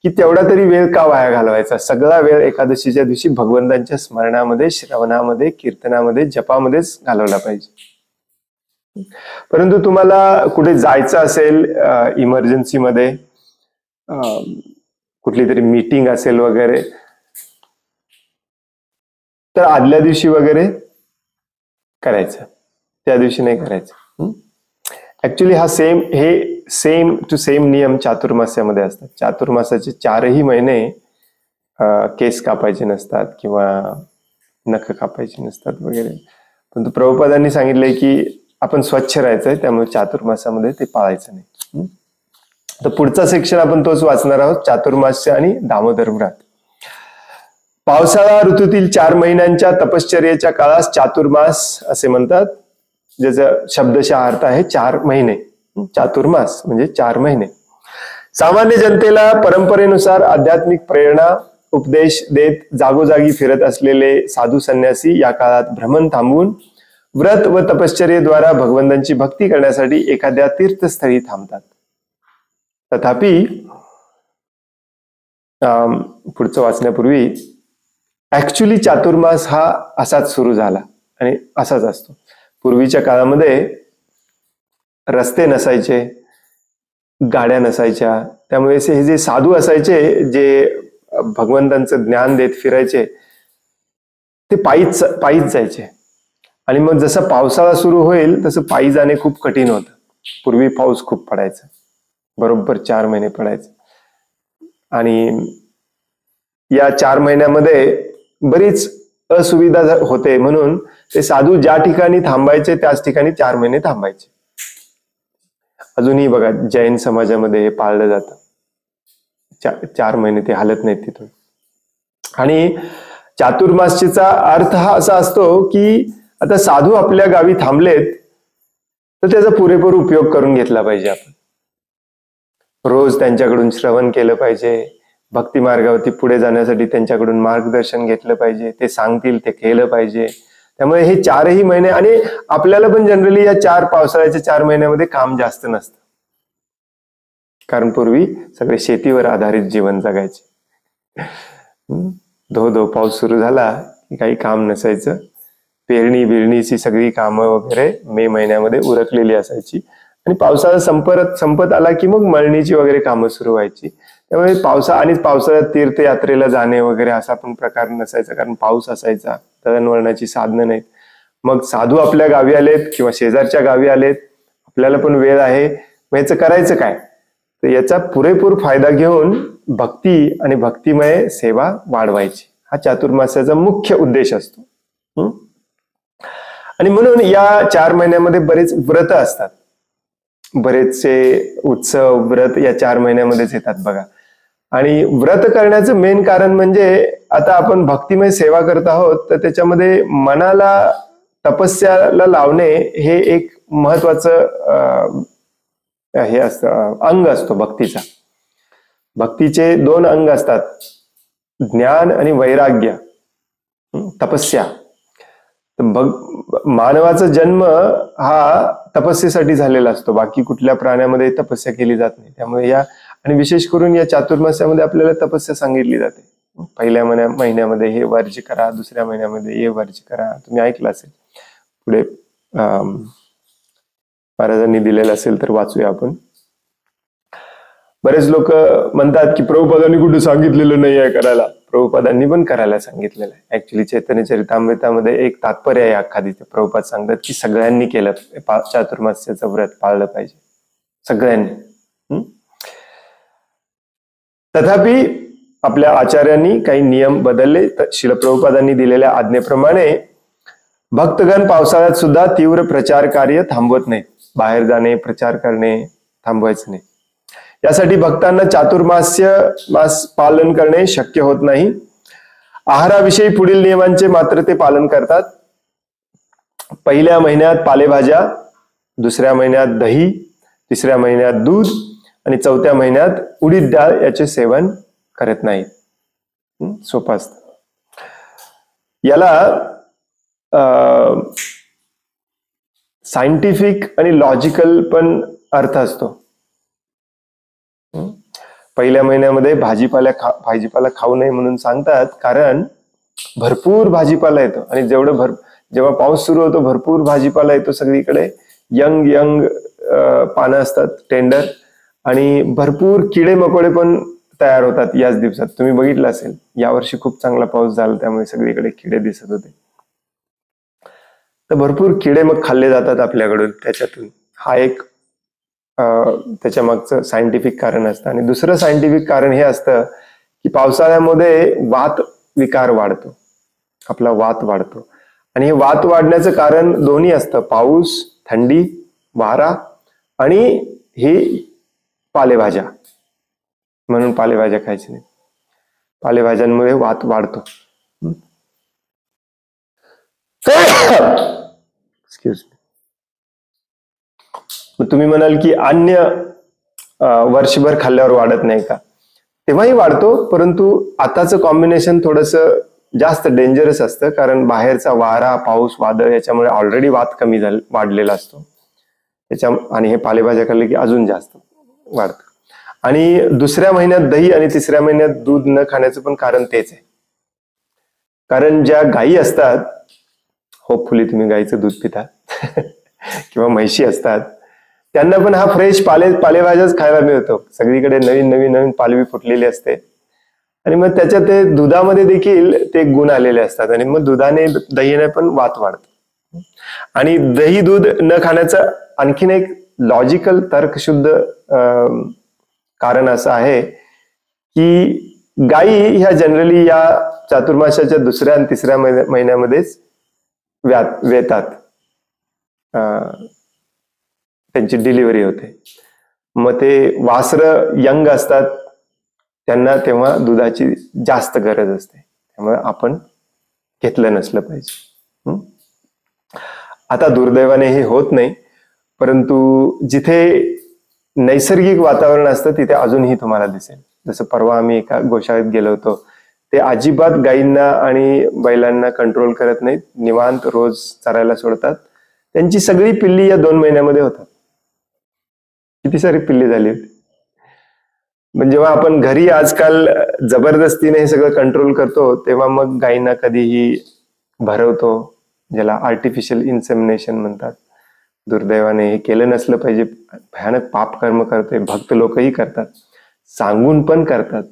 Speaker 1: की तेवढा तरी वेळ का वाया घालवायचा, सगळा वेळ एकादशीच्या दिवशी भगवंतांच्या स्मरणामध्ये, श्रवणामध्ये, कीर्तनामध्ये, जपामध्येच घालवला पाहिजे. परंतु तुम्हाला कुठे जायचं असेल इमर्जन्सीमध्ये, कुठली तरी मीटिंग असेल वगैरे, तर आदल्या दिवशी वगैरे करायचं, त्या दिवशी नाही करायचं. ऍक्च्युली हा सेम टू सेम नियम चातुर्मास्यामध्ये असतात. चातुर्मासाचे 4ही महिने केस कापायचे नसतात किंवा नख कापायची नसतात वगैरे. पण प्रभुपादांनी सांगितलंय की आपण स्वच्छ राहायचंय, त्यामुळे चातुर्मासामध्ये ते पाळायचं नाही. तर पुढचा सेक्शन आपण तोच वाचणार आहोत, चातुर्मास्य आणि दामोदर व्रत. पावसाळा ऋतूतील 4 महिन्यांच्या तपश्चर्येच्या काळास चातुर्मास असे म्हणतात, ज्याचा शब्दशः अर्थ आहे 4 महिने. चातुर्मास म्हणजे 4 महिने. सामान्य जनतेला परंपरेनुसार आध्यात्मिक प्रेरणा उपदेश देत जागोजागी फिरत असलेले साधू संन्यासी या काळात भ्रमण थांबवून व्रत व तपश्चर्येद्वारा भगवंतांची भक्ती करण्यासाठी एखाद्या तीर्थस्थळी थांबतात. तथापि पुढचं वाचण्यापूर्वी ऍक्च्युली चातुर्मास हा असाच सुरू झाला आणि असाच असतो. पूर्वीच्या काळामध्ये रस्ते नसायचे, गाड्या नसायच्या, त्यामुळे हे जे साधू असायचे जे भगवंतांचं ज्ञान देत फिरायचे ते पायीच जायचे. आणि मग जसं पावसाळा सुरू होईल तसं पायी जाणे खूप कठीण होतं. पूर्वी पाऊस खूप पडायचा, बरोबर 4 महिने पडायचा. आणि या 4 महिन्यामध्ये बरीच असुविधा होते, म्हणून ते साधू ज्या ठिकाणी थांबायचे त्याच ठिकाणी 4 महिने थांबायचे. अजूनही बघा जैन समाजामध्ये हे पाळलं जातं. 4 महिने ते हलत नाहीत तिथून. आणि चातुर्मासीचा अर्थ हा असा असतो की आता साधू आपल्या गावी थांबलेत तर त्याचा पुरेपूर उपयोग करून घेतला पाहिजे. आपण रोज त्यांच्याकडून श्रवण केलं पाहिजे, भक्ती मार्गावरती पुढे जाण्यासाठी त्यांच्याकडून मार्गदर्शन घेतलं पाहिजे, ते सांगतील ते केलं पाहिजे. त्यामुळे हे 4ही महिने, आणि आपल्याला पण जनरली या पावसाळ्याच्या 4 महिन्यामध्ये काम जास्त नसतं, कारण पूर्वी सगळे शेतीवर आधारित जीवन जगायचे. धो पाऊस सुरू झाला की काही काम नसायचं. पेरणी बिरणीची सगळी कामं वगैरे मे महिन्यामध्ये उरकलेली असायची, आणि पावसाळा संपत आला की मग मळणीची वगैरे कामं सुरू व्हायची. त्यामुळे पावसाळ्यात तीर्थयात्रेला जाणे वगैरे असा पण प्रकार नसायचा, कारण पाऊस असायचा, दळणवळणाची साधनं नाहीत. मग साधू आपल्या गावी आलेत किंवा शेजारच्या गावी आलेत, आपल्याला पण वेळ आहे, मग याचं करायचं काय? तर याचा पुरेपूर फायदा घेऊन भक्ती आणि भक्तिमय सेवा वाढवायची, हा चातुर्मासाचा मुख्य उद्देश असतो. आणि म्हणून या 4 महिन्यामध्ये बरेच व्रत असतात, बरेचसे उत्सव व्रत या 4 महिन्यामध्येच येतात बघा. आणि व्रत करण्याचं मेन कारण म्हणजे आता आपण भक्तिमय सेवा करत आहोत, तर त्याच्यामध्ये मनाला तपस्याला लावणे हे एक महत्वाचं हे असतं, अंग असतो भक्तीचा. भक्तीचे 2 अंग असतात, ज्ञान आणि वैराग्य. तपस्या, मानवाचा जन्म हा तपस्येसाठी झालेला असतो, बाकी कुठल्या प्राण्यामध्ये तपस्या केली जात नाही. त्यामुळे आणि विशेष करून या चातुर्मास्यामध्ये आपल्याला तपस्या सांगितली जाते. पहिल्या महिन्यामध्ये हे वर्ज्य करा, दुसऱ्या महिन्यामध्ये हे वर्ज्य करा. तुम्ही ऐकलं असेल, पुढे महाराजांनी दिलेलं असेल तर वाचूया आपण. बरेच लोक म्हणतात की प्रभुपादांनी कुठे सांगितलेलं नाही आहे करायला. प्रभुपादांनी पण करायला सांगितलेलं आहे. ऍक्च्युली चैतन्य चरितामृतामध्ये एक तात्पर्य आहे अख्खा, तिथे प्रभुपाद सांगतात की सगळ्यांनी केलं, चातुर्मास्याचं व्रत पाळलं पाहिजे सगळ्यांनी. तथापि आपल्या आचार्यांनी काही नियम बदलले. श्रील प्रभुपादांनी दिलेल्या आज्ञेप्रमाणे भक्तगण पावसाळ्यात सुद्धा तीव्र प्रचार कार्य थांबवत नाहीत. बाहेर जाणे, प्रचार करणे थांबवायचं नाही. यासाठी भक्तांना चातुर्मास पालन करणे शक्य होत नाही. आहाराविषयी पुढील नियमांचे मात्र ते पालन करतात. पहिल्या महिन्यात पालेभाज्या, दुसऱ्या महिन्यात दही, तिसऱ्या महिन्यात दूध आणि 4थ्या महिन्यात उडीद डाळ याचे सेवन करत नाहीत. सोपं असतं. याला सायंटिफिक आणि लॉजिकल पण अर्थ असतो. पहिल्या महिन्यामध्ये भाजीपाला खाऊ नये म्हणून सांगतात, कारण भरपूर भाजीपाला येतो, आणि जेव्हा पाऊस सुरू होतो भरपूर भाजीपाला येतो सगळीकडे. यंग पानं असतात, टेंडर, आणि भरपूर किडे मकोडे पण तयार होतात याच दिवसात. तुम्ही बघितलं असेल, यावर्षी खूप चांगला पाऊस झाला, त्यामुळे सगळीकडे किडे दिसत होते. तर भरपूर किडे मग खाल्ले जातात आपल्याकडून त्याच्यातून. हा एक त्याच्या मागचं सायंटिफिक कारण असतं. आणि दुसरं सायंटिफिक कारण हे असतं की पावसाळ्यामध्ये वात विकार वाढतो. आपला वात वाढतो. आणि हे वात वाढण्याचं कारण दोन्ही असतं, पाऊस, थंडी, वारा आणि हे पालेभाज्या. म्हणून पालेभाज्या खायची नाही. पालेभाज्यांमुळे वात वाढतो. Excuse me. मग तुम्ही म्हणाल की अन्य वर्षभर खाल्ल्यावर वाढत नाही का? तेव्हाही वाढतो, परंतु आताचं कॉम्बिनेशन थोडस जास्त डेंजरस असतं, कारण बाहेरचा वारा, पाऊस, वादळ याच्यामुळे ऑलरेडी वात कमी वाढलेला असतो त्याच्या, आणि हे पालेभाज्या खाल्ले की अजून जास्त वाढतं. आणि दुसऱ्या महिन्यात दही आणि तिसऱ्या महिन्यात दूध न खाण्याचं पण कारण तेच आहे. कारण ज्या गायी असतात, होपफुली तुम्ही गाईचं दूध पिता किंवा म्हैशी असतात, त्यांना पण हा फ्रेश पालेभाज्याच खायला मिळतो. सगळीकडे नवीन नवीन नवीन पालवी फुटलेली असते आणि मग त्याच्यात ते दुधामध्ये देखील ते गुण आलेले असतात आणि मग दुधाने, दहीने पण वात वाढतो. आणि दही दूध न खाण्याचं आणखीन एक लॉजिकल तर्कशुद्ध कारण असं आहे की गायी ह्या जनरली या चातुर्मासाच्या दुसऱ्या आणि तिसऱ्या महिन्यामध्येच वेतात, त्यांची डिलिव्हरी होते. मग ते वासरं यंग असतात, त्यांना तेव्हा दुधाची जास्त गरज असते, त्यामुळे आपण घेतलं नसलं पाहिजे. आता दुर्दैवाने हे होत नाही, परंतु जिथे नैसर्गिक वातावरण असतं तिथे अजूनही तुम्हाला दिसेल. जसं परवा आम्ही एका गोशाळेत गेलो होतो, ते अजिबात गायींना आणि बैलांना कंट्रोल करत नाहीत, निवांत रोज चरायला सोडतात. त्यांची सगळी पिल्ली या 2 महिन्यामध्ये होतात. किती सारी पिल्ली झाली होती. पण जेव्हा आपण घरी आजकाल जबरदस्तीने हे सगळं कंट्रोल करतो, तेव्हा मग गायींना कधीही भरवतो, ज्याला आर्टिफिशियल इन्सेमिनेशन म्हणतात. दुर्दैवाने हे केलं नसलं पाहिजे, भयानक पाप कर्म करतोय. भक्त लोकही करतात, सांगून पण करतात.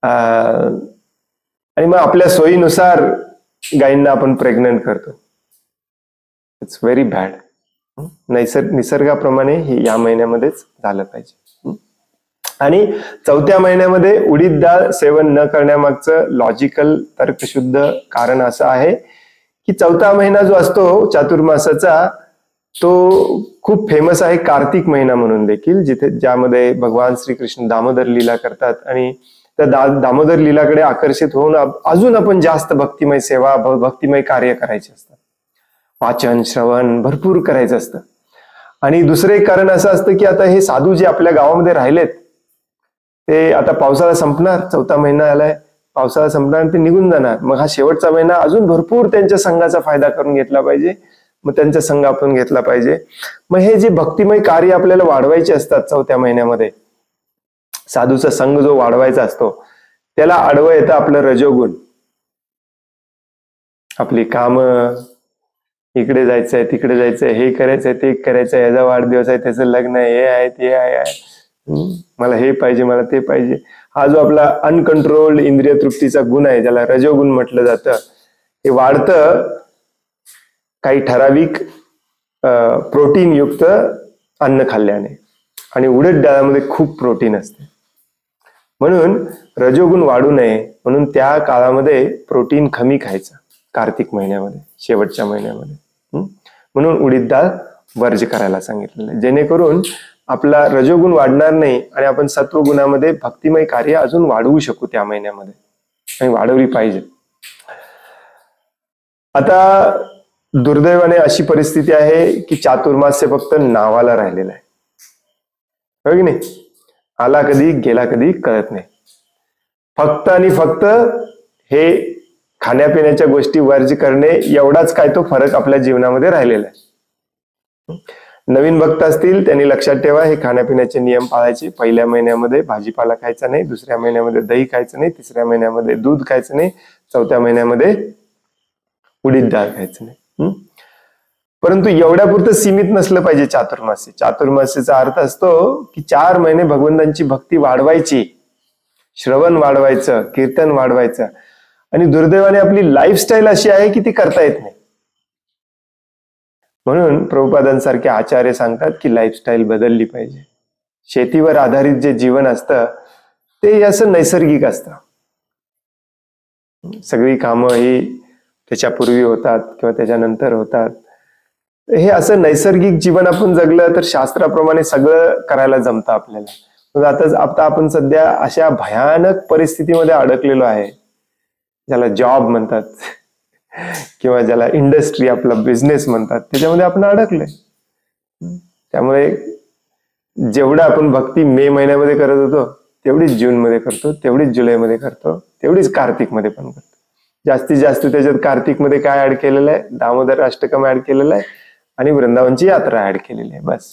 Speaker 1: आणि मग आपल्या सोयीनुसार गायींना आपण प्रेग्नंट करतो. It's very bad. निसर्गाप्रमाणे हे या महिन्यामध्येच झालं पाहिजे. आणि 4थ्या महिन्यामध्ये उडीद डाळ सेवन न करण्यामागचं लॉजिकल तर्कशुद्ध कारण असं आहे की 4था महिना जो असतो चातुर्मासाचा, तो खूप फेमस आहे कार्तिक महिना म्हणून देखील, ज्यामध्ये भगवान श्रीकृष्ण दामोदर लीला करतात आणि त्या दामोदर लीलाकडे आकर्षित होऊन अजून आपण जास्त भक्तिमय सेवा, भक्तिमय कार्य करायचे असतात. वाचन, श्रवण भरपूर करायचं असतं. आणि दुसरं एक कारण असं असतं की आता हे साधू जे आपल्या गावामध्ये राहिलेत, ते आता पावसाळा संपणार, 4था महिना आलाय, पावसाळा संपणार ते निघून जाणार. मग हा शेवटचा महिना अजून भरपूर त्यांच्या संघाचा फायदा करून घेतला पाहिजे, मग त्यांचा संघ आपण घेतला पाहिजे. मग हे जे भक्तिमय कार्य आपल्याला वाढवायचे असतात 4थ्या महिन्यामध्ये, साधूचा संघ जो वाढवायचा असतो, त्याला आडवं येतं आपलं रजोगुण. आपली कामं, इकडे जायचंय, तिकडे जायचंय, हे करायचंय, ते करायचंय, याचा वाढदिवस आहे, त्याचं लग्न आहे, हे आहे, ते आहे, मला हे पाहिजे, मला ते पाहिजे. हा जो आपला अनकंट्रोल्ड इंद्रिय तृप्तीचा गुण आहे, ज्याला रजोगुण म्हटलं जातं, हे वाढतं काही ठराविक प्रोटीन युक्त अन्न खाल्ल्याने. आणि उडीद डाळामध्ये खूप प्रोटीन असते, म्हणून रजोगुण वाढू नये म्हणून त्या काळामध्ये प्रोटीन कमी खायचं, कार्तिक महिन्यामध्ये, शेवटच्या महिन्यामध्ये. म्हणून उडीद डाळ वर्ज करायला सांगितलेलं आहे, जेणेकरून आपला रजोगुण वाढणार नाही आणि आपण सत्वगुणामध्ये भक्तिमय कार्य अजून वाढवू शकू त्या महिन्यामध्ये, आणि वाढवली पाहिजे. आता दुर्दैवाने अशी परिस्थिती आहे की चातुर्मास्य फक्त नावाला राहिलेला आहे, हो की नाही? आला कधी गेला कधी कळत नाही. फक्त आणि फक्त हे खाण्यापिण्याच्या गोष्टी वर्ज करणे एवढाच काय तो फरक आपल्या जीवनामध्ये राहिलेला आहे. नवीन भक्त असतील त्यांनी लक्षात ठेवा, हे खाण्यापिण्याचे नियम पाळायचे. 1ल्या महिन्यामध्ये भाजीपाला खायचा नाही, 2ऱ्या महिन्यामध्ये दही खायचं नाही, 3ऱ्या महिन्यामध्ये दूध खायचं नाही, 4थ्या महिन्यामध्ये उडीद डाळ खायचं नाही. परंतु एवढ्यापुरतं सीमित नसलं पाहिजे चातुर्मासी. चातुर्मासीचा अर्थ असतो की 4 महिने भगवंतांची भक्ती वाढवायची, श्रवण वाढवायचं, कीर्तन वाढवायचं. आणि दुर्दैवाने आपली लाईफस्टाईल अशी आहे की ती करता येत नाही. म्हणून प्रभुपादांसारखे आचार्य सांगतात की लाईफस्टाईल बदलली पाहिजे. शेतीवर आधारित जे जीवन असतं ते असं नैसर्गिक असतं. सगळी कामं ही त्याच्यापूर्वी होतात किंवा त्याच्यानंतर होतात. हे असं नैसर्गिक जीवन आपण जगलं तर शास्त्राप्रमाणे सगळं करायला जमतं आपल्याला. मग आता आपण सध्या अशा भयानक परिस्थितीमध्ये अडकलेलो आहे, ज्याला जॉब म्हणतात किंवा ज्याला इंडस्ट्री, आपला बिझनेस म्हणतात, त्याच्यामध्ये आपण अडकलोय. त्यामुळे जेवढं आपण भक्ती मे महिन्यामध्ये करत होतो तेवढीच जून मध्ये करतो, तेवढीच जुलैमध्ये करतो, तेवढीच कार्तिक मध्ये पण करतो. जास्तीत जास्त त्याच्यात कार्तिक मध्ये काय ऍड केलेलं आहे? दामोदर अष्टकम ऍड केलेलं आहे आणि वृंदावनची यात्रा ऍड केलेली आहे. बस.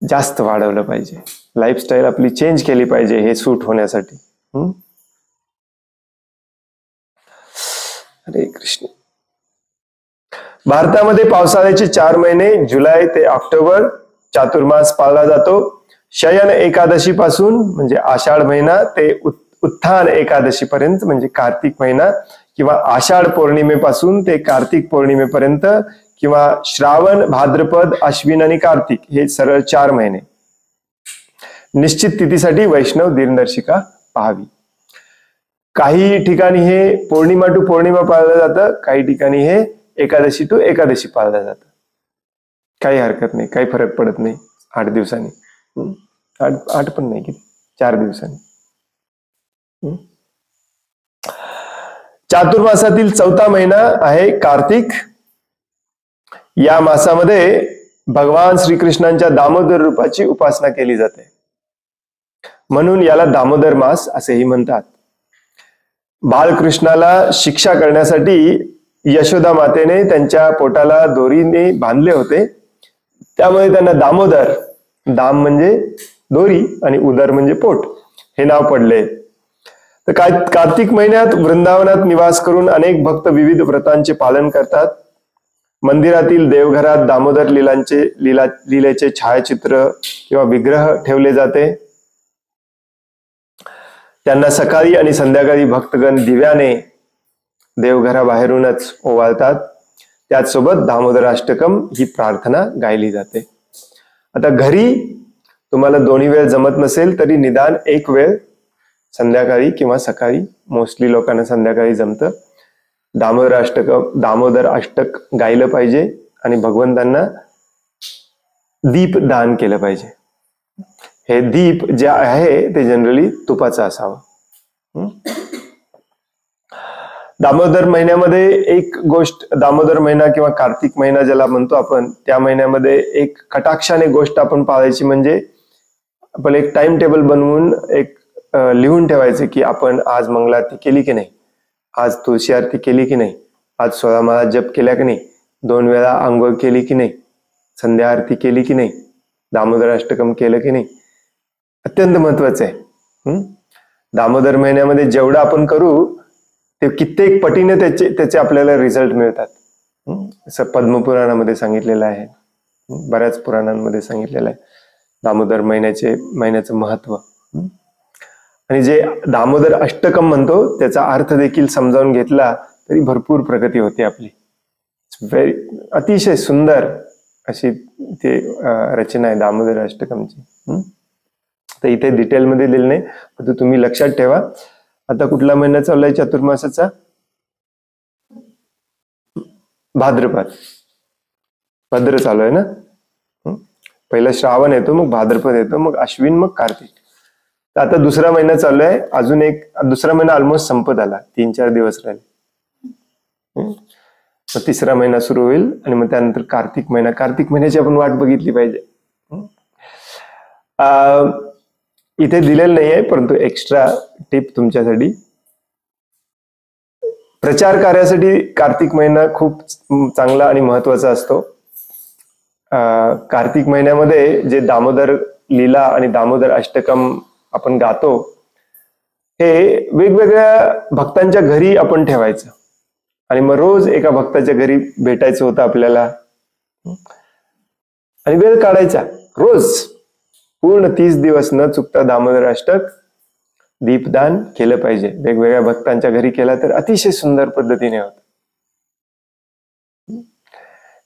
Speaker 1: जास्त वाढवलं पाहिजे, लाईफस्टाईल आपली चेंज केली पाहिजे हे सूट होण्यासाठी. हरे कृष्ण. भारतामध्ये पावसाळ्याचे 4 महिने जुलै ते ऑक्टोबर चातुर्मास पाळला जातो. शयन एकादशी पासून म्हणजे आषाढ महिना ते उत्थान एकादशी पर्यंत म्हणजे कार्तिक महिना, किंवा आषाढ पौर्णिमेपासून ते कार्तिक पौर्णिमेपर्यंत, किंवा श्रावण, भाद्रपद, अश्विन आणि कार्तिक, हे सरळ 4 महिने. निश्चित तिथीसाठी वैष्णव दिनदर्शिका पाहावी. काही ठिकाणी हे पौर्णिमा टू पौर्णिमा पाळलं जातं, काही ठिकाणी हे एकादशी टू एकादशी पाळलं जातं. काही हरकत नाही, काही फरक पडत नाही. 8 दिवसांनी, 8 पण नाही, किती, 4 दिवसांनी. चातुर्मासातील 4था महिना आहे कार्तिक. या मासामध्ये भगवान श्रीकृष्णांच्या दामोदर रूपाची उपासना केली जाते, म्हणून याला दामोदर मास असेही म्हणतात. बालकृष्णाला शिक्षा करण्यासाठी यशोदा मातेने त्यांच्या पोटाला दोरीने बांधले होते, त्यामुळे त्यांना दामोदर, दाम म्हणजे दोरी आणि उदर म्हणजे पोट, हे नाव पडले. तर कार्तिक महिन्यात वृंदावनात निवास करून अनेक भक्त विविध व्रतांचे पालन करतात. मंदिरातील देवघरात दामोदर लीलेचे छायाचित्र किंवा विग्रह ठेवले जाते. त्यांना सकाळी आणि संध्याकाळी भक्तगण दिव्याने देवघराबाहेरूनच ओवाळतात. त्याचसोबत दामोदर अष्टकम ही प्रार्थना गायली जाते. आता घरी तुम्हाला दोन्ही वेळ जमत नसेल तरी निदान एक वेळ संध्याकाळी किंवा सकाळी, मोस्टली लोकांना संध्याकाळी जमतं, दामोदर अष्टक गायलं पाहिजे आणि भगवंतांना दीप दान केलं पाहिजे. हे दीप जे आहे ते जनरली तुपाचं असावं. दामोदर महिन्यामध्ये एक गोष्ट, दामोदर महिना किंवा कार्तिक महिना ज्याला म्हणतो आपण, त्या महिन्यामध्ये एक कटाक्षाने गोष्ट आपण पाळायची, म्हणजे आपण एक टाइम टेबल बनवून एक लिहून ठेवायचे की आपण आज मंगलारती केली की नाही, आज तुळशी आरती केली की नाही, आज 16 माळा जप केल्या की नाही, 2 वेळा आंघोळ केली की नाही, संध्या आरती केली की नाही, दामोदर अष्टकम केलं की नाही. अत्यंत महत्वाचं आहे. दामोदर महिन्यामध्ये जेवढं आपण करू ते कित्येक पटीने त्याचे आपल्याला रिझल्ट मिळतात. असं पद्मपुराणामध्ये सांगितलेलं आहे, बऱ्याच पुराणांमध्ये सांगितलेलं आहे दामोदर महिन्याचं महत्व. आणि जे दामोदर अष्टकम म्हणतो त्याचा अर्थ देखील समजावून घेतला तरी भरपूर प्रगती होते आपली. अतिशय सुंदर अशी ते रचना आहे दामोदर अष्टकमची. तर इथे डिटेलमध्ये दिलं नाही, पण तुम्ही लक्षात ठेवा. आता कुठला महिना चाललाय चातुर्मासाचा? भाद्रपद. भद्र चालू आहे ना. पहिला श्रावण येतो, मग भाद्रपद येतो, मग अश्विन, मग कार्तिक. तर आता दुसरा महिना चालू आहे. अजून एक दुसरा महिना ऑलमोस्ट संपत आला, 3-4 दिवस राहिले. मग तिसरा महिना सुरू होईल आणि मग त्यानंतर कार्तिक महिना. कार्तिक महिन्याची आपण वाट बघितली पाहिजे. इथे दिलेलं नाहीये, परंतु एक्स्ट्रा टिप तुमच्यासाठी. प्रचार कार्यासाठी कार्तिक महिना खूप चांगला आणि महत्वाचा असतो. कार्तिक महिन्यामध्ये जे दामोदर लीला आणि दामोदर अष्टकम आपण गातो, हे वेगवेगळ्या भक्तांच्या घरी आपण ठेवायचं आणि मग रोज एका भक्ताच्या घरी भेटायचं होतं आपल्याला आणि वेळ काढायचा. रोज पूर्ण 30 दिवस न चुकता दामोदर अष्टक दीपदान केलं पाहिजे. वेगवेगळ्या भक्तांच्या घरी केला तर अतिशय सुंदर पद्धतीने होत.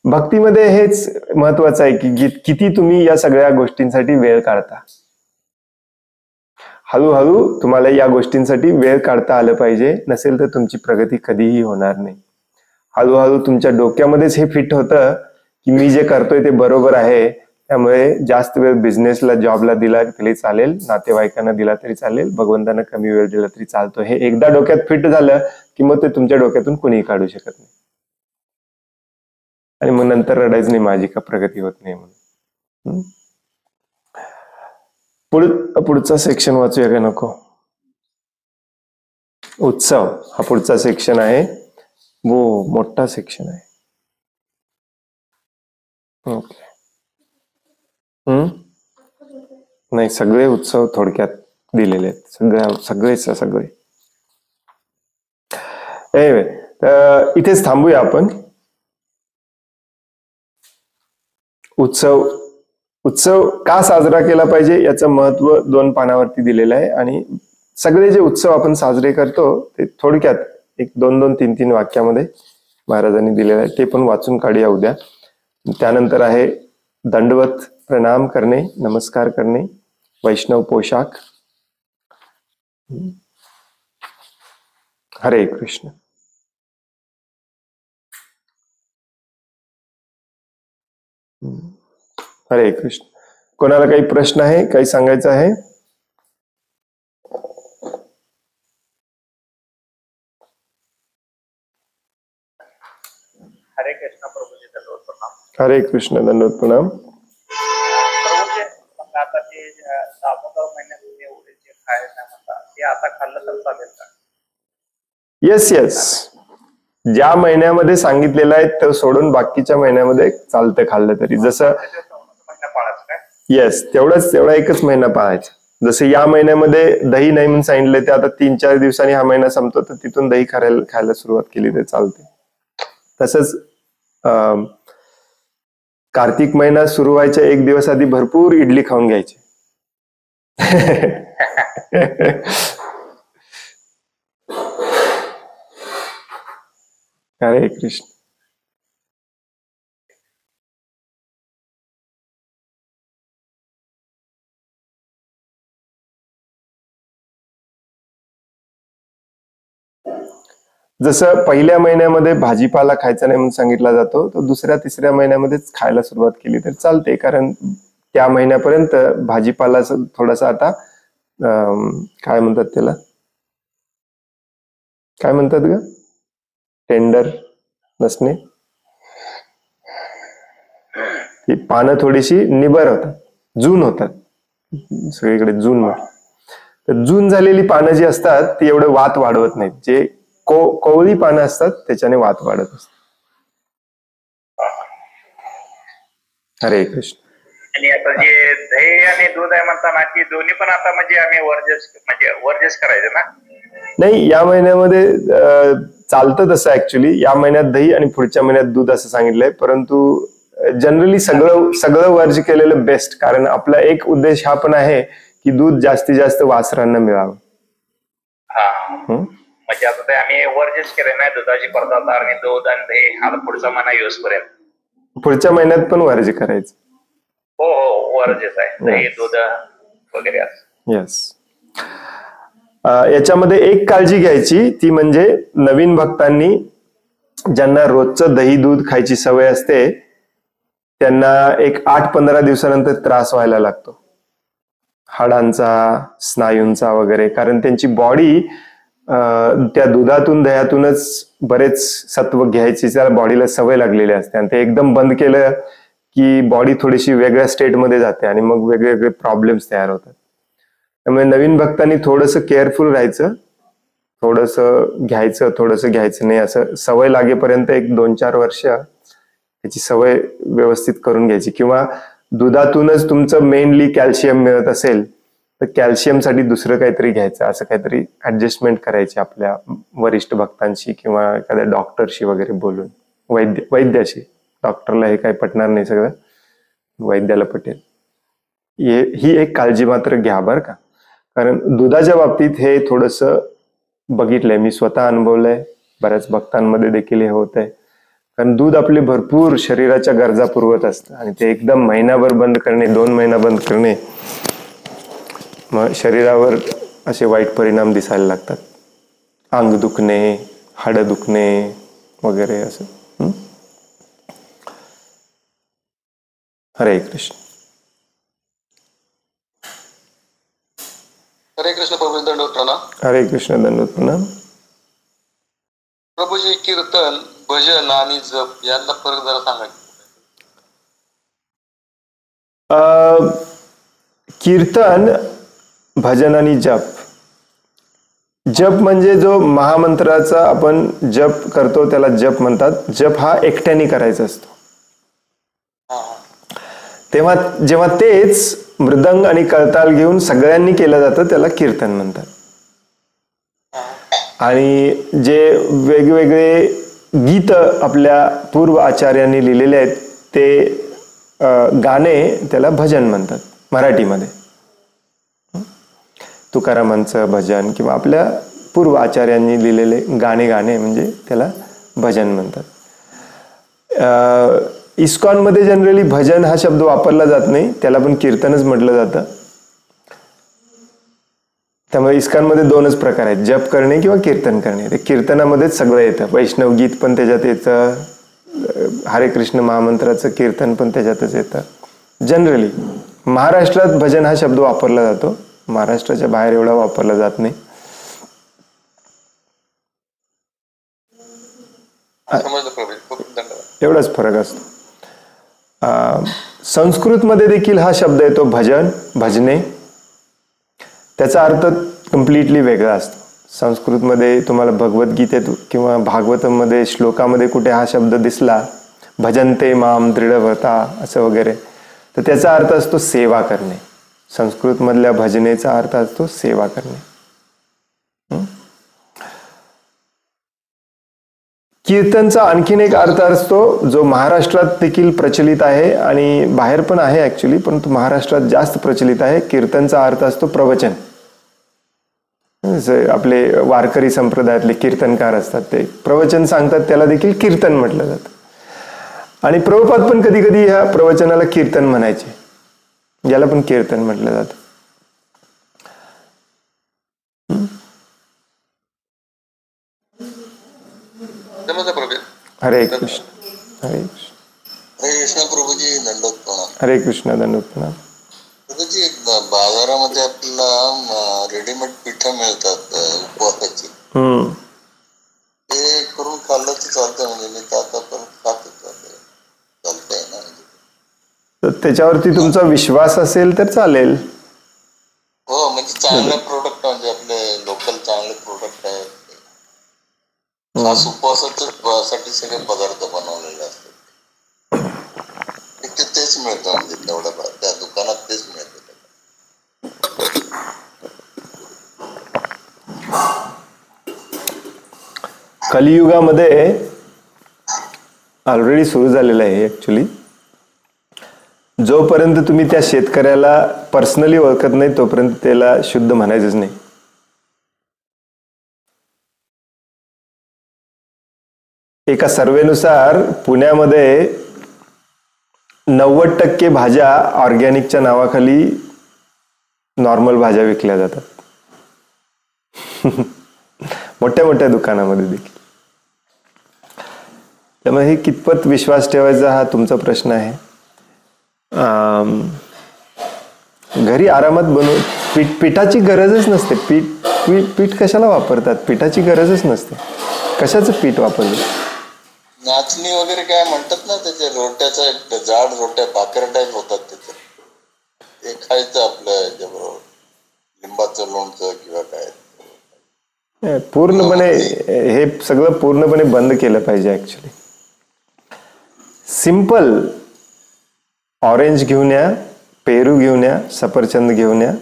Speaker 1: भक्तीमध्ये हेच महत्वाचं आहे की किती तुम्ही या सगळ्या गोष्टींसाठी वेळ काढता. हळूहळू तुम्हाला या गोष्टींसाठी वेळ काढता आलं पाहिजे, नसेल तर तुमची प्रगती कधीही होणार नाही. हळूहळू तुमच्या डोक्यामध्येच हे फिट होतं की मी जे करतोय ते बरोबर आहे, त्यामुळे जास्त वेळ बिझनेसला जॉबला दिला तरी चालेल, नातेवाईकांना दिला तरी चालेल, भगवंतांना कमी वेळ दिला तरी चालतो. हे एकदा डोक्यात फिट झालं की मग ते तुमच्या डोक्यातून कोणीही काढू शकत नाही. आणि मग नंतर रडायचं नाही माझी का प्रगती होत नाही म्हणून. पुढचा सेक्शन वाचूया का नको? उत्सव हा पुढचा सेक्शन आहे. वो मोठा सेक्शन आहे. ओके. नाही, सगळे उत्सव थोडक्यात दिलेले आहेत, सगळे. इथेच थांबूया आपण. उत्सव का साजरा केला पाहिजे याचं महत्व 2 पानावरती दिलेलं आहे. आणि सगळे जे उत्सव आपण साजरे करतो ते थोडक्यात 1, 2, 2, 3, 3 वाक्यामध्ये महाराजांनी दिलेलं आहे. ते पण वाचून काढूया उद्या. त्यानंतर आहे दंडवत प्रणाम करणे, नमस्कार करणे, वैष्णव पोशाख. हरे कृष्ण. हरे कृष्ण. कोणाला काही प्रश्न आहे, काही सांगायचं आहे?
Speaker 2: हरे कृष्ण प्रभूजी, दंडवत प्रणाम.
Speaker 1: हरे कृष्ण, दंडवत प्रणाम.
Speaker 2: प्रभूजी, आता ते दामोदर महिन्यात एवढे जे खायला म्हणतात ते आता खाल्लं तर चालेल का?
Speaker 1: येस. ज्या महिन्यामध्ये सांगितलेलं आहे ते सोडून बाकीच्या महिन्यामध्ये चालतं खाल्लं तरी. जसं येस, तेवढा एकच महिना पाळायचा. जसं या महिन्यामध्ये दही नाही म्हणून सांगितलंय, ते आता 3-4 दिवसांनी हा महिना संपतो तर तिथून दही खायला सुरुवात केली तर चालते. तसंच कार्तिक महिना सुरू व्हायच्या 1 दिवस आधी भरपूर इडली खाऊन घ्यायची. हरे कृष्ण. जसं पहिल्या महिन्यामध्ये भाजीपाला खायचा नाही म्हणून सांगितला जातो, तर 2ऱ्या-3ऱ्या महिन्यामध्येच खायला सुरुवात केली तर चालते. कारण त्या महिन्यापर्यंत भाजीपाला थोडासा आता काय म्हणतात त्याला, काय म्हणतात ग, टेंडर नसणे, ती पानं थोडीशी निबर होतात, जून होतात सगळीकडे, जून. तर जून झालेली पानं जी असतात ती एवढं वात वाढवत नाहीत. जे कोवळी पानं असतात त्याच्याने वात वाढत असते. हरे कृष्ण.
Speaker 2: आणि आता जे दही आणि दूध आहे म्हणताना की दोन्ही पण आता म्हणजे आम्ही वर्जस करायचं ना?
Speaker 1: नाही, या महिन्यामध्ये चालतं तसं ऍक्च्युली. या महिन्यात दही आणि पुढच्या महिन्यात दूध असं सांगितलंय. परंतु जनरली सगळं वर्ज केलेलं बेस्ट. कारण आपला एक उद्देश हा पण आहे की दूध जास्तीत जास्त वासरांना मिळावं.
Speaker 2: म्हणजे आता ते आम्ही वर्जस केले नाही दुधाची पदार्थ आणि दूध आणि दही आता पुढचा महिना यूज पर्यंत.
Speaker 1: पुढच्या महिन्यात पण वर्ज करायचं.
Speaker 2: हो, वर्जस आहे, दही दूध वगैरे.
Speaker 1: येस. याच्यामध्ये एक काळजी घ्यायची, ती म्हणजे नवीन भक्तांनी ज्यांना रोजचं दही दूध खायची सवय असते त्यांना एक 8-15 दिवसानंतर त्रास व्हायला लागतो, हाडांचा, स्नायूंचा वगैरे. कारण त्यांची बॉडी त्या दुधातून दह्यातूनच बरेच सत्व घ्यायची त्या बॉडीला सवय लागलेली असते. आणि ते एकदम बंद केलं की बॉडी थोडीशी वेगळ्या स्टेटमध्ये जाते आणि मग वेगवेगळे प्रॉब्लेम्स तयार होतात. त्यामुळे नवीन भक्तांनी थोडंसं केअरफुल राहायचं, थोडंसं घ्यायचं नाही, असं सवय लागेपर्यंत 1-2-4 वर्ष त्याची सवय व्यवस्थित करून घ्यायची. किंवा दुधातूनच तुमचं मेनली कॅल्शियम मिळत असेल तर कॅल्शियमसाठी दुसरं काहीतरी घ्यायचं, असं काहीतरी ऍडजस्टमेंट करायची आपल्या वरिष्ठ भक्तांशी किंवा एखाद्या डॉक्टरशी वगैरे बोलून, वैद्याशी. डॉक्टरला हे काही पटणार नाही, सगळं वैद्याला पटेल. ही एक काळजी मात्र घ्या बरं का. कारण दुधाच्या बाबतीत हे थोडंसं बघितलंय, मी स्वतः अनुभवलंय, बऱ्याच भक्तांमध्ये देखील हे होत आहे. कारण दूध आपले भरपूर शरीराच्या गरजा पुरवत असतं आणि ते एकदम महिनाभर बंद करणे, 2 महिना बंद करणे, मग शरीरावर असे वाईट परिणाम दिसायला लागतात. अंग दुखणे, हाडं दुखणे वगैरे असं. हरे कृष्ण.
Speaker 3: हरे कृष्ण प्रभू, दंडवत प्रणाम.
Speaker 1: हरे कृष्ण, दंडवत प्रणाम.
Speaker 3: प्रभूजी, कीर्तन, भजन आणि जप यातला फरक जरा सांगा.
Speaker 1: कीर्तन, भजन आणि जप. जप म्हणजे जो महामंत्राचा आपण जप करतो त्याला जप म्हणतात. जप हा एकट्याने करायचा असतो. तेव्हा जेव्हा तेच मृदंग आणि करताल घेऊन सगळ्यांनी केलं जातं त्याला कीर्तन म्हणतात. आणि जे वेगवेगळे गीत आपल्या पूर्व आचार्यांनी लिहिलेले आहेत ते गाणे त्याला भजन म्हणतात मराठीमध्ये. तुकारामांचं भजन किंवा आपल्या पूर्व आचार्यांनी लिहिलेले गाणे म्हणजे त्याला भजन म्हणतात. इस्कॉनमध्ये जनरली भजन हा शब्द वापरला जात नाही, त्याला पण कीर्तनच म्हटलं जातं. त्यामुळे इस्कॉनमध्ये दोनच प्रकार आहेत, जप करणे किंवा कीर्तन करणे. ते कीर्तनामध्येच सगळं येतं. वैष्णव गीत पण त्याच्यात येतं, हरे कृष्ण महामंत्राचं कीर्तन पण त्याच्यातच येतं. जनरली महाराष्ट्रात भजन हा शब्द वापरला जातो, महाराष्ट्राच्या बाहेर एवढा वापरला जात नाही. एवढाच फरक असतो. संस्कृतमध्ये देखील हा शब्द येतो भजन, भजने. त्याचा अर्थ कम्प्लिटली वेगळा असतो. संस्कृतमध्ये तुम्हाला भगवद्गीतेत किंवा भागवतमध्ये श्लोकामध्ये कुठे हा शब्द दिसला, भजन्ते माम दृढव्रता असं वगैरे, तर त्याचा अर्थ असतो सेवा करणे. संस्कृतमधल्या भजनेचा अर्थ असतो सेवा करणे. कीर्तनचा आणखीन एक अर्थ असतो जो महाराष्ट्रात देखील प्रचलित आहे आणि बाहेर पण आहे ऍक्च्युली, परंतु महाराष्ट्रात जास्त प्रचलित आहे. कीर्तनचा अर्थ असतो प्रवचन. आपले वारकरी संप्रदायातले कीर्तनकार असतात ते प्रवचन सांगतात, त्याला देखील कीर्तन म्हटलं जातं. आणि प्रभुपाद पण कधी कधी ह्या प्रवचनाला कीर्तन म्हणायचे, याला पण कीर्तन म्हटलं जातं. हरे कृष्ण. हरे कृष्ण.
Speaker 3: हरे कृष्ण प्रभूजी, दंडवत प्रणाम.
Speaker 1: हरे कृष्ण, दंडवत प्रणाम.
Speaker 3: प्रभूजी, बाजारामध्ये आपल्याला रेडीमेड पिठं मिळतात उपवासाची, ते करून खाल्लं तर चालतंय. म्हणजे मी तर आतापर्यंत खातच चालतंय ना.
Speaker 1: तर त्याच्यावरती तुमचा विश्वास असेल तर चालेल.
Speaker 3: हो, म्हणजे चांगले प्रोडक्ट, म्हणजे आपले लोकल चांगले प्रोडक्ट आहेत. खास उपवासासाठी सगळे पदार्थ बनवलेले असतात. तेच मिळतं, म्हणजे तेवढं त्या दुकानात तेच मिळतं.
Speaker 1: कलियुगामध्ये ऑलरेडी सुरू झालेलं आहे ऍक्च्युली. जोपर्यंत तुम्ही त्या शेतकऱ्याला पर्सनली ओळखत नाही तोपर्यंत त्याला शुद्ध म्हणायचंच नाही. एका सर्वेनुसार पुण्यामध्ये 90% भाज्या ऑर्गॅनिकच्या नावाखाली नॉर्मल भाज्या विकल्या जातात. मोठ्या मोठ्या दुकानामध्ये देखील. त्यामुळे हे कितपत विश्वास ठेवायचा हा तुमचा प्रश्न आहे. घरी आरामात बनवून पिठाची गरजच नसते. पीठ कशाला वापरतात? पिठाची गरजच नसते. कशाचं पीठ वापरलं?
Speaker 3: नाचणी वगैरे काय म्हणतात ना, त्याच्या रोट्याचा जाड रोट्या भाकर टाईप होतात त्याच्या, ते खायचं आपलं याच्याबरोबर लिंबाचं लोणचं किंवा काय.
Speaker 1: पूर्णपणे हे सगळं पूर्णपणे बंद केलं पाहिजे ऍक्च्युली. सिंपल ऑरेंज घेऊन या, पेरू घेऊन या, सफरचंद घेऊन या,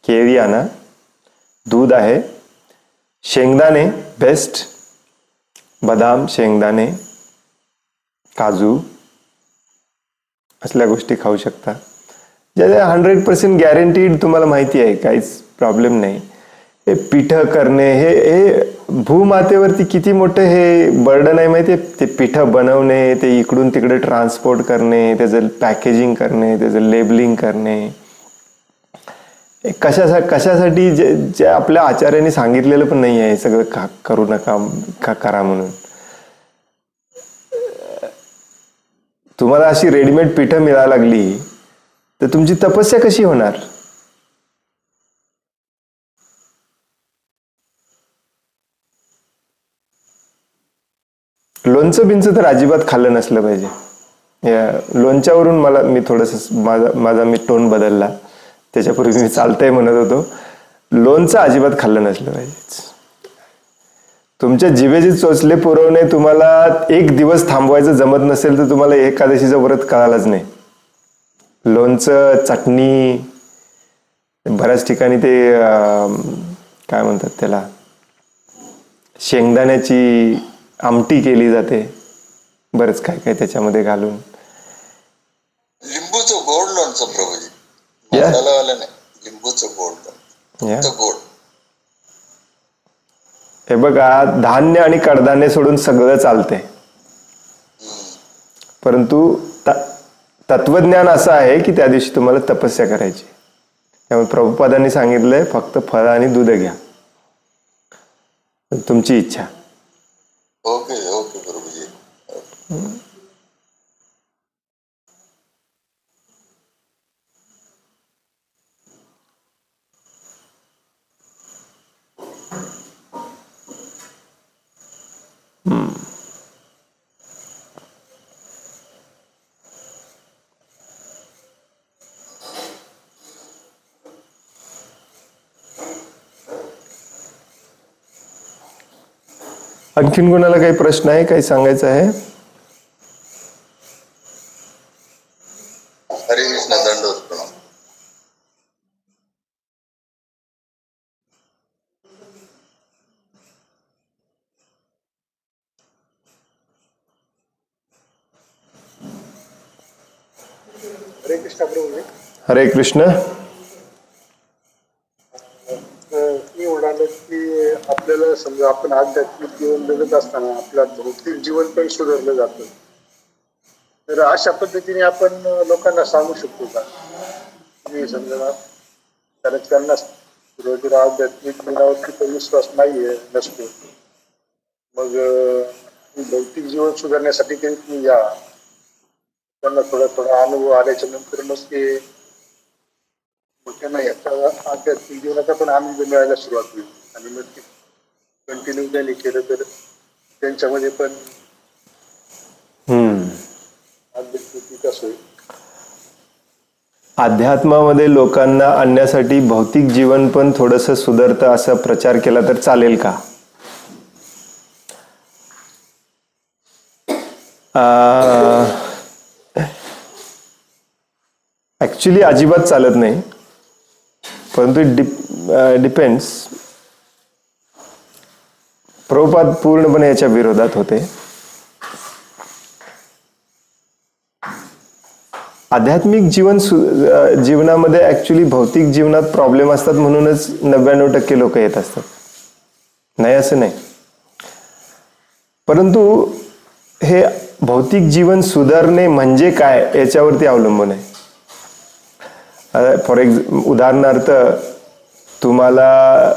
Speaker 1: केळी आणा, दूध आहे, शेंगदाणे बेस्ट, बदाम, शेंगदाणे, काजू असल्या गोष्टी खाऊ शकता, ज्याच्या 100% गॅरंटीड तुम्हाला माहिती आहे, काहीच प्रॉब्लेम नाही. हे पिठं करणे हे भूमातेवरती किती मोठं हे बर्डन आहे माहिती आहे. ते पिठं बनवणे, ते इकडून तिकडे ट्रान्सपोर्ट करणे, त्याचं पॅकेजिंग करणे, त्याचं लेबलिंग करणे, कशासाठी जे जे आपल्या आचार्यांनी सांगितलेलं पण नाही आहे सगळं करू नका करा म्हणून. तुम्हाला अशी रेडीमेड पीठं मिळायला लागली तर तुमची तपस्या कशी होणार? लोणचं बिंचं तर अजिबात खाल्लं नसलं पाहिजे. या लोणच्यावरून मी थोडस माझा मी टोन बदलला. त्याच्यापूर्वी मी चालतंय म्हणत होतो. लोणचं अजिबात खाल्लं नसलं पाहिजे. तुमच्या जिभेचे चोचले पुरवणे तुम्हाला एक दिवस थांबवायचं जमत नसेल तर तुम्हाला एकादशीचं व्रत कळालंच नाही. लोणचं, चटणी, बऱ्याच ठिकाणी ते काय म्हणतात त्याला, शेंगदाण्याची आमटी केली जाते, बरंच काय काय त्याच्यामध्ये घालून.
Speaker 3: लिंबूचं गोड लोणचं प्रभूजी, मसालावालं नाही, लिंबूचं गोड लोणचं, गोड.
Speaker 1: हे बघा, धान्य आणि कडधान्य सोडून सगळं चालते, परंतु तत्वज्ञान असं आहे की त्या दिवशी तुम्हाला तपस्या करायची. त्यामुळे प्रभुपादांनी सांगितलंय फक्त फळ आणि दूध घ्या, तुमची इच्छा.
Speaker 3: Okay okay Prabhuji.
Speaker 1: आणखीन कोणाला काही प्रश्न आहे, काही सांगायचं आहे?
Speaker 3: हरे कृष्ण. दंडवत प्रणाम.
Speaker 4: हरे कृष्ण प्रभू.
Speaker 1: हरे कृष्ण.
Speaker 4: मी म्हणालो की आपल्याला समजा आपण आध्यात्मिक जीवन जगत असताना आपलं भौतिक जीवन पण सुधारलं जातं, तर अशा पद्धतीने आपण लोकांना सांगू शकतो का? मी समजा कारण त्यांना सुरुवातीला आध्यात्मिक जीवनावरती पण विश्वास नाहीये नसतो, मग भौतिक जीवन सुधारण्यासाठी काही तुम्ही या त्यांना थोडा थोडा अनुभव आल्याच्या नंतर मग ते त्यांना याचा आध्यात्मिक जीवनाचा पण आनंद मिळायला सुरुवात होईल आणि मग ते कंटिन्यू त्यांनी केलं तर त्यांच्यामध्ये पण आध्यात्मिक विकास होईल.
Speaker 1: अध्यात्मामध्ये लोकांना आणण्यासाठी भौतिक जीवन पण थोडंसं सुधारतं असा प्रचार केला तर चालेल का? ऍक्च्युली अजिबात चालत नाही, परंतु डिपेंड्स. प्रभुपाद पूर्णपणे याच्या विरोधात होते. आध्यात्मिक जीवनामध्ये ऍक्च्युली भौतिक जीवनात प्रॉब्लेम असतात म्हणूनच 99% लोक येत असतात, नाही असं नाही. परंतु हे भौतिक जीवन सुधारणे म्हणजे काय याच्यावरती अवलंबून आहे. उदाहरणार्थ, तुम्हाला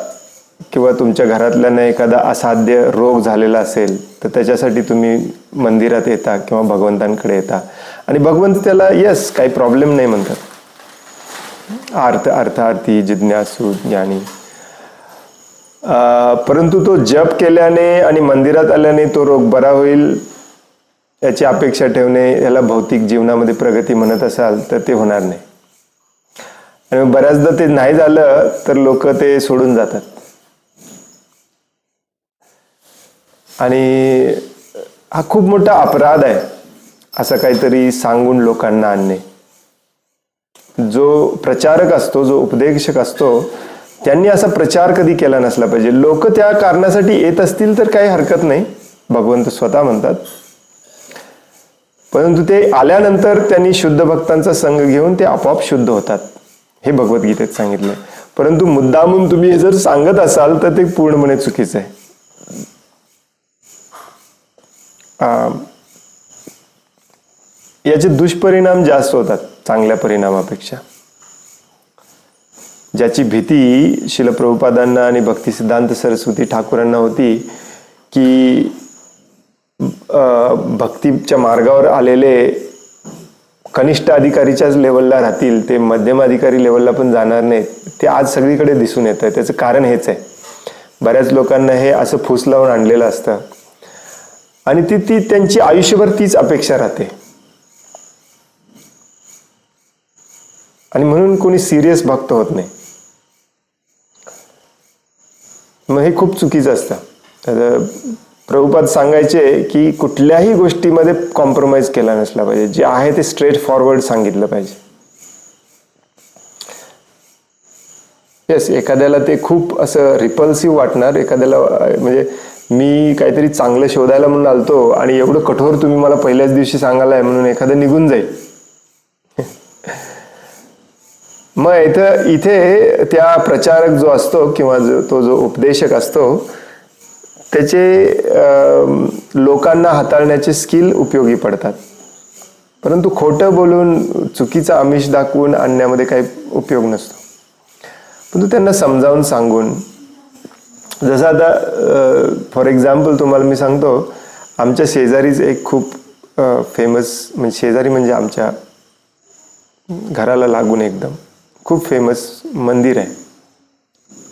Speaker 1: किंवा तुमच्या घरातल्याने एखादा असाध्य रोग झालेला असेल तर त्याच्यासाठी तुम्ही मंदिरात येता किंवा भगवंतांकडे येता आणि भगवंत त्याला यस काही प्रॉब्लेम नाही म्हणतात. अर्थार्थी जिज्ञासू ज्ञानी. परंतु तो जप केल्याने आणि मंदिरात आल्याने तो रोग बरा होईल याची अपेक्षा ठेवणे, याला भौतिक जीवनामध्ये प्रगती म्हणत असाल तर ते होणार नाही. आणि बऱ्याचदा ते नाही झालं तर लोक ते सोडून जातात. आणि हा खूप मोठा अपराध आहे असं काहीतरी सांगून लोकांना आणणे. जो प्रचारक असतो, जो उपदेशक असतो, त्यांनी असा प्रचार कधी केला नसला पाहिजे. लोक त्या कारणासाठी येत असतील तर काही हरकत नाही, भगवंत स्वतः म्हणतात. परंतु ते आल्यानंतर त्यांनी शुद्ध भक्तांचा संग घेऊन ते आपोआप शुद्ध होतात, हे भगवद्गीतेत सांगितलंय. परंतु मुद्दामून तुम्ही हे जर सांगत असाल तर ते पूर्णपणे चुकीचं आहे. याचे दुष्परिणाम जास्त होतात चांगल्या परिणामापेक्षा. ज्याची भीती शिल प्रभुपादांना आणि भक्तिसिद्धांत सरस्वती ठाकूरांना होती की भक्तीच्या मार्गावर आलेले कनिष्ठ अधिकारीच्याच लेवलला राहतील, ते मध्यम अधिकारी लेवलला पण जाणार नाहीत, ते आज सगळीकडे दिसून येतं. त्याचं कारण हेच आहे. बऱ्याच लोकांना हे असं फूस लावून आणलेलं असतं आणि ती त्यांची आयुष्यभर तीच अपेक्षा राहते आणि म्हणून कोणी सिरियस भक्त होत नाही. मग हे खूप चुकीचं असतं. प्रभुपाद सांगायचे की कुठल्याही गोष्टीमध्ये कॉम्प्रोमाइज केला नसला पाहिजे, जे आहे ते स्ट्रेट फॉरवर्ड सांगितलं पाहिजे. येस, एखाद्याला ते खूप असं रिपल्सिव्ह वाटणार, एखाद्याला म्हणजे मी काहीतरी चांगलं शोधायला म्हणून आलतो आणि एवढं कठोर तुम्ही मला पहिल्याच दिवशी सांगायला आहे म्हणून एखादं निघून जाईल. मग इथे त्या प्रचारक जो असतो किंवा तो जो उपदेशक असतो त्याचे लोकांना हाताळण्याचे स्किल उपयोगी पडतात, परंतु खोटं बोलून चुकीचं आमिष दाखवून आणण्यामध्ये काही उपयोग नसतो. परंतु त्यांना समजावून सांगून, जसं आता फॉर एक्झाम्पल तुम्हाला मी सांगतो, आमच्या शेजारीच एक खूप फेमस, म्हणजे शेजारी म्हणजे आमच्या घराला लागून एकदम खूप फेमस मंदिर आहे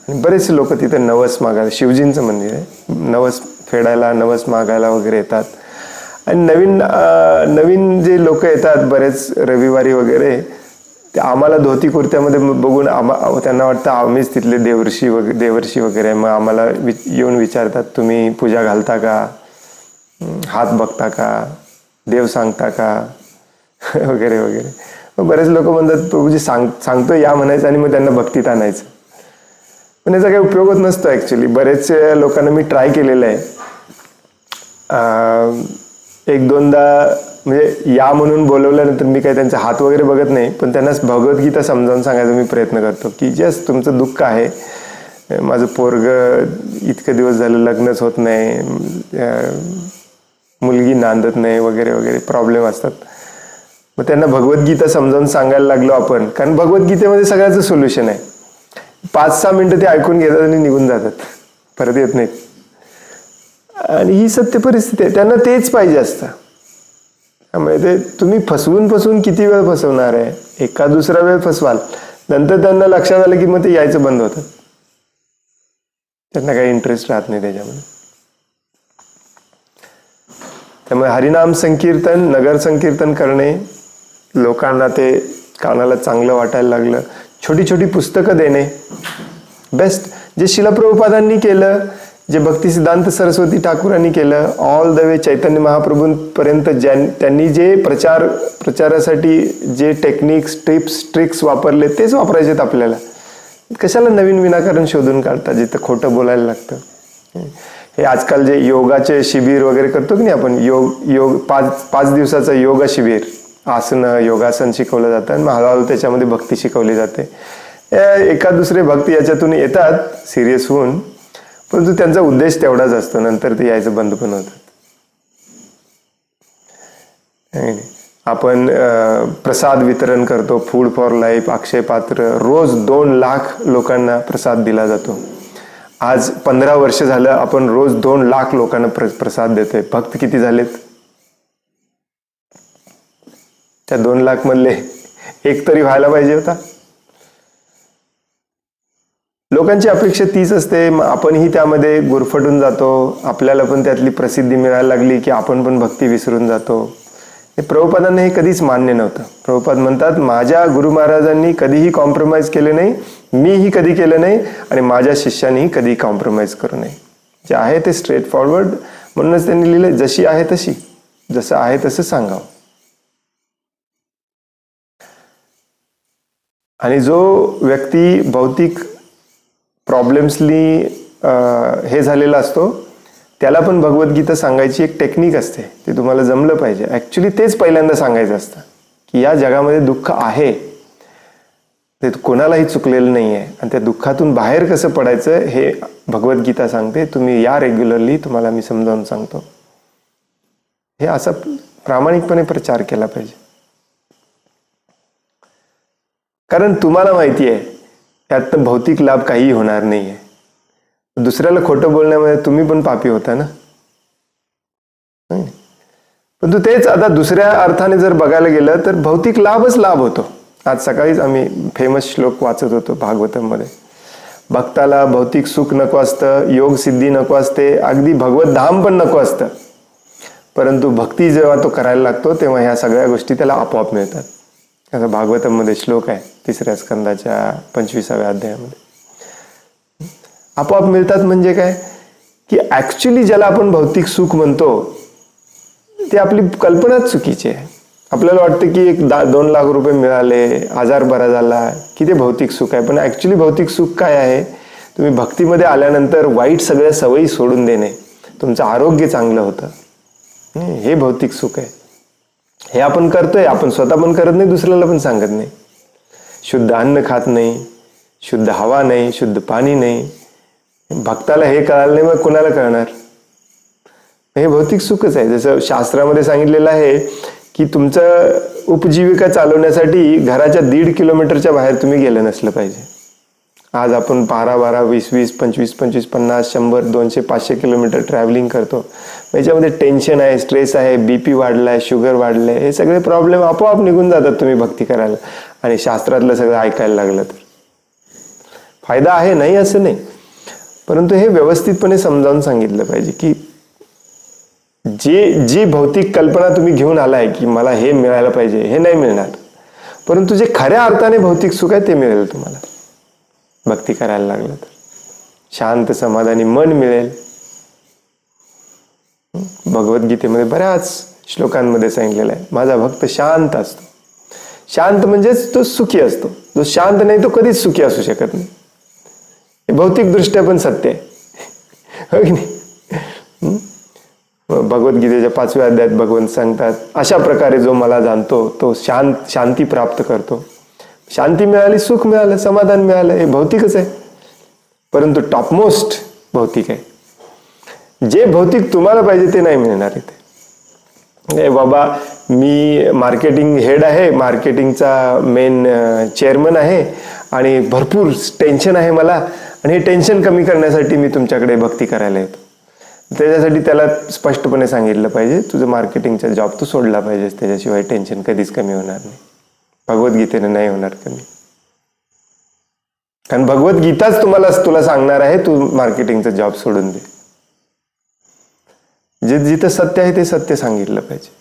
Speaker 1: आणि बरेचसे लोक तिथं नवस मागायला, शिवजींचं मंदिर आहे, नवस फेडायला, नवस मागायला वगैरे येतात. आणि नवीन जे लोक येतात बरेच रविवारी वगैरे, ते आम्हाला धोती कुर्त्यामध्ये बघून त्यांना वाटतं आम्हीच तिथले देवर्षी वगैरे. मग आम्हाला येऊन विचारतात, तुम्ही पूजा घालता का, हात बघता का, देव सांगता का वगैरे वगैरे. मग बरेच लोक म्हणतात प्रभूजी सांगतो या म्हणायचं आणि मग त्यांना भक्तीत आणायचं. पण याचा काही उपयोग होत नसतो ॲक्च्युली. बरेचशा लोकांना मी ट्राय केलेलं आहे, एक दोनदा म्हणजे या म्हणून बोलवल्यानंतर मी काही त्यांचे हात वगैरे बघत नाही, पण त्यांना भगवद्गीता समजावून सांगायचा मी प्रयत्न करतो की जस्ट तुमचं दुःख आहे, माझं पोरग इतके दिवस झालं लग्नच होत नाही, मुलगी नांदत नाही वगैरे वगैरे प्रॉब्लेम असतात. मग त्यांना भगवद्गीता समजावून सांगायला लागलो आपण, कारण भगवद्गीतेमध्ये सगळ्याचं सोल्युशन आहे. 5-6 मिनिटं ते ऐकून घेतात आणि निघून जातात, परत येत नाहीत. आणि ही सत्य परिस्थिती आहे, त्यांना तेच पाहिजे असतं. त्यामुळे ते तुम्ही फसवून किती वेळ फसवणार आहे, एका दुसरा वेळ फसवाल, नंतर त्यांना लक्षात आलं की मग ते यायचं बंद होतं, त्यांना काही इंटरेस्ट राहत नाही त्याच्यामध्ये. त्यामुळे हरिनाम संकीर्तन, नगर संकीर्तन करणे, लोकांना ते कानाला चांगलं वाटायला लागलं, छोटी छोटी पुस्तकं देणे बेस्ट. जे शिल प्रभुपादांनी केलं, जे भक्तिसिद्धांत सरस्वती ठाकूरांनी केलं, ऑल द वे चैतन्य महाप्रभूंपर्यंत त्यांनी जे प्रचारासाठी जे टेक्निक्स, टिप्स, ट्रिक्स वापरले तेच वापरायचेत आपल्याला. कशाला नवीन विनाकारण शोधून काढतात जिथं खोटं बोलायला लागतं. हे आजकाल जे योगाचे शिबिर वगैरे करतो की नाही आपण, योग 5 दिवसाचं योगा शिबिर, आसनं, योगासन शिकवलं जातं आणि हळूहळू त्याच्यामध्ये भक्ती शिकवली जाते. एका दुसरे भक्त याच्यातून येतात सिरियस होऊन, परंतु त्यांचा उद्देश तेवढाच असतो, नंतर ते यायचं बंद पण होतात. आपण प्रसाद वितरण करतो, फूड फॉर लाईफ, अक्षय पात्र, रोज 2 लाख लोकांना प्रसाद दिला जातो. आज 15 वर्ष झालं आपण रोज 2 लाख लोकांना प्रसाद देतोय. भक्त किती झालेत? त्या 2 लाख मधले 1 तरी व्हायला पाहिजे होता. लोकांची अपेक्षा तीच असते. मग आपणही त्यामध्ये गुरफटून जातो, आपल्याला पण त्यातली प्रसिद्धी मिळायला लागली की आपण पण भक्ती विसरून जातो. प्रभुपादांना हे कधीच मान्य नव्हतं. प्रभुपाद म्हणतात, माझ्या गुरु महाराजांनी कधीही कॉम्प्रोमाइज केले नाही, मीही कधी केलं नाही आणि माझ्या शिष्यांनीही कधी कॉम्प्रोमाइज करू नये. जे आहे ते स्ट्रेट फॉरवर्ड, म्हणूनच त्यांनी लिहिलं, जशी आहे तशी, जसं आहे तसं सांगावं. आणि जो व्यक्ती भौतिक प्रॉब्लेम्सनी हे झालेला असतो, त्याला पण भगवद्गीता सांगायची एक टेक्निक असते, ते तुम्हाला जमलं पाहिजे. ॲक्च्युली तेच पहिल्यांदा सांगायचं असतं की या जगामध्ये दुःख आहे, ते कोणालाही चुकलेलं नाही आहे, आणि त्या दुःखातून बाहेर कसं पडायचं हे भगवद्गीता सांगते. तुम्ही या रेग्युलरली, तुम्हाला मी समजावून सांगतो. हे असा प्रामाणिकपणे प्रचार केला पाहिजे. कारण तुम्हाला माहिती आहे यातनं भौतिक लाभ काहीही होणार नाहीये. दुसऱ्याला खोटं बोलण्यामध्ये तुम्ही पण पापी होता ना. परंतु तेच आता दुसऱ्या अर्थाने जर बघायला गेलं तर भौतिक लाभच लाभ होतो. आज सकाळीच आम्ही फेमस श्लोक वाचत होतो भागवतम मध्ये. भक्ताला भौतिक सुख नको असतं, योग सिद्धी नको असते, अगदी भगवत धाम पण नको असतं, परंतु भक्ती जेव्हा तो करायला लागतो तेव्हा ह्या सगळ्या गोष्टी त्याला आपोआप मिळतात. असं भागवतम मध्ये श्लोक आहे 3ऱ्या स्कंदाच्या 25व्या अध्यायामध्ये. आपोआप मिळतात म्हणजे काय की ऍक्च्युली ज्याला आपण भौतिक सुख म्हणतो ते आपली कल्पनाच चुकीची आहे. आपल्याला वाटतं की 2 लाख रुपये मिळाले, आजार बरा झाला की ते भौतिक सुख आहे. पण ऍक्च्युली भौतिक सुख काय आहे? तुम्ही भक्तीमध्ये आल्यानंतर वाईट सगळ्या सवयी सोडून देणे, तुमचं आरोग्य चांगलं होतं, हे भौतिक सुख आहे. हे आपण करतोय, आपण स्वतः पण करत नाही, दुसऱ्याला पण सांगत नाही. शुद्ध अन्न खात नाही, शुद्ध हवा नाही, शुद्ध पाणी नाही. भक्ताला हे कळालं नाही, मग कोणाला कळणार? हे भौतिक सुखच आहे. जसं शास्त्रामध्ये सांगितलेलं आहे की तुमचं उपजीविका चालवण्यासाठी घराच्या 1.5 किलोमीटरच्या बाहेर तुम्ही गेलं नसलं पाहिजे. आज आपण 12, 20, 25, 50, 100, 200, 500 किलोमीटर ट्रॅव्हलिंग करतो. याच्यामध्ये टेन्शन आहे, स्ट्रेस आहे, बीपी वाढलाय, शुगर वाढलंय, हे सगळे प्रॉब्लेम आपोआप निघून जातात तुम्ही भक्ती करायला आणि शास्त्रातलं सगळं ऐकायला लागलं तर. फायदा आहे, नाही असं नाही, परंतु हे व्यवस्थितपणे समजावून सांगितलं पाहिजे की जी भौतिक कल्पना तुम्ही घेऊन आलाय की मला हे मिळायला पाहिजे, हे नाही मिळणार. परंतु जे खऱ्या अर्थाने भौतिक सुख आहे ते मिळेल तुम्हाला भक्ती करायला लागलं तर. शांत समाधानी मन मिळेल. भगवद्गीतेमध्ये बऱ्याच श्लोकांमध्ये सांगितलेलं आहे माझा भक्त शांत असतो. शांत म्हणजेच तो सुखी असतो. जो शांत नाही तो कधीच सुखी असू शकत नाही. हे भौतिक दृष्ट्या पण सत्य आहे, हो की नाही? भगवद्गीतेच्या 5व्या अध्यायात भगवंत सांगतात अशा प्रकारे जो मला जाणतो तो शांती प्राप्त करतो. शांती मिळाली, सुख मिळालं, समाधान मिळालं, हे भौतिकच आहे, परंतु टॉपमोस्ट भौतिक आहे. जे भौतिक तुम्हाला पाहिजे ते नाही मिळणार इथे. बाबा मी मार्केटिंग हेड आहे, मार्केटिंगचा मेन चेअरमन आहे आणि भरपूर टेन्शन आहे मला, आणि हे टेन्शन कमी करण्यासाठी मी तुमच्याकडे भक्ती करायला येतो. त्याच्यासाठी त्याला स्पष्टपणे सांगितलं पाहिजे तुझं मार्केटिंगचा जॉब तू सोडला पाहिजेस, त्याच्याशिवाय टेन्शन कधीच कमी होणार नाही. भगवद्गीतेने नाही होणार कमी, कारण भगवद्गीताच तुला सांगणार आहे तू मार्केटिंगचा जॉब सोडून दे. जिथं सत्य आहे ते सत्य सांगितलं पाहिजे.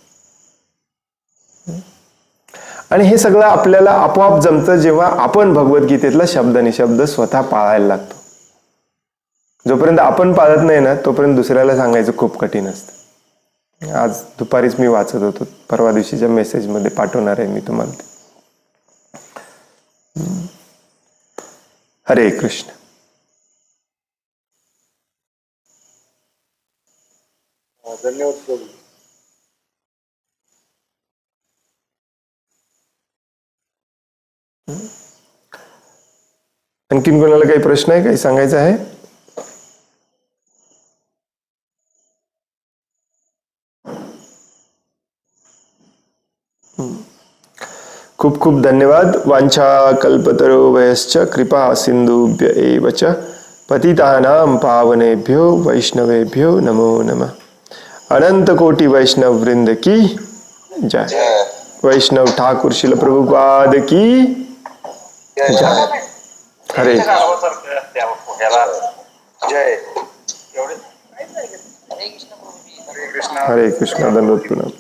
Speaker 1: आणि हे सगळं आपल्याला आपोआप जमतं जेव्हा आपण भगवद्गीतेतला शब्द स्वतः पाळायला लागतो. जोपर्यंत आपण पाळत नाही ना तोपर्यंत दुसऱ्याला सांगायचं खूप कठीण असतं. आज दुपारीच मी वाचत होतो, परवा दिवशीच्या मेसेजमध्ये पाठवणार आहे मी तुम्हाला. हरे कृष्ण.
Speaker 4: धन्यवाद प्रभू.
Speaker 1: आणखीन कोणाला काही प्रश्न आहे, काही सांगायचं आहे? खूप खूप धन्यवाद. वांछा कल्पतरुभ्यश्च कृपा सिंधुभ्य एव च पतितानां पावनेभ्यो वैष्णवेभ्यो नमो नमः. अनंत कोटि वैष्णव वृंद की जय. वैष्णव ठाकुर शिल प्रभुपाद की जय. हरे
Speaker 2: जय.
Speaker 1: हरे कृष्ण. दंडवत प्रणाम.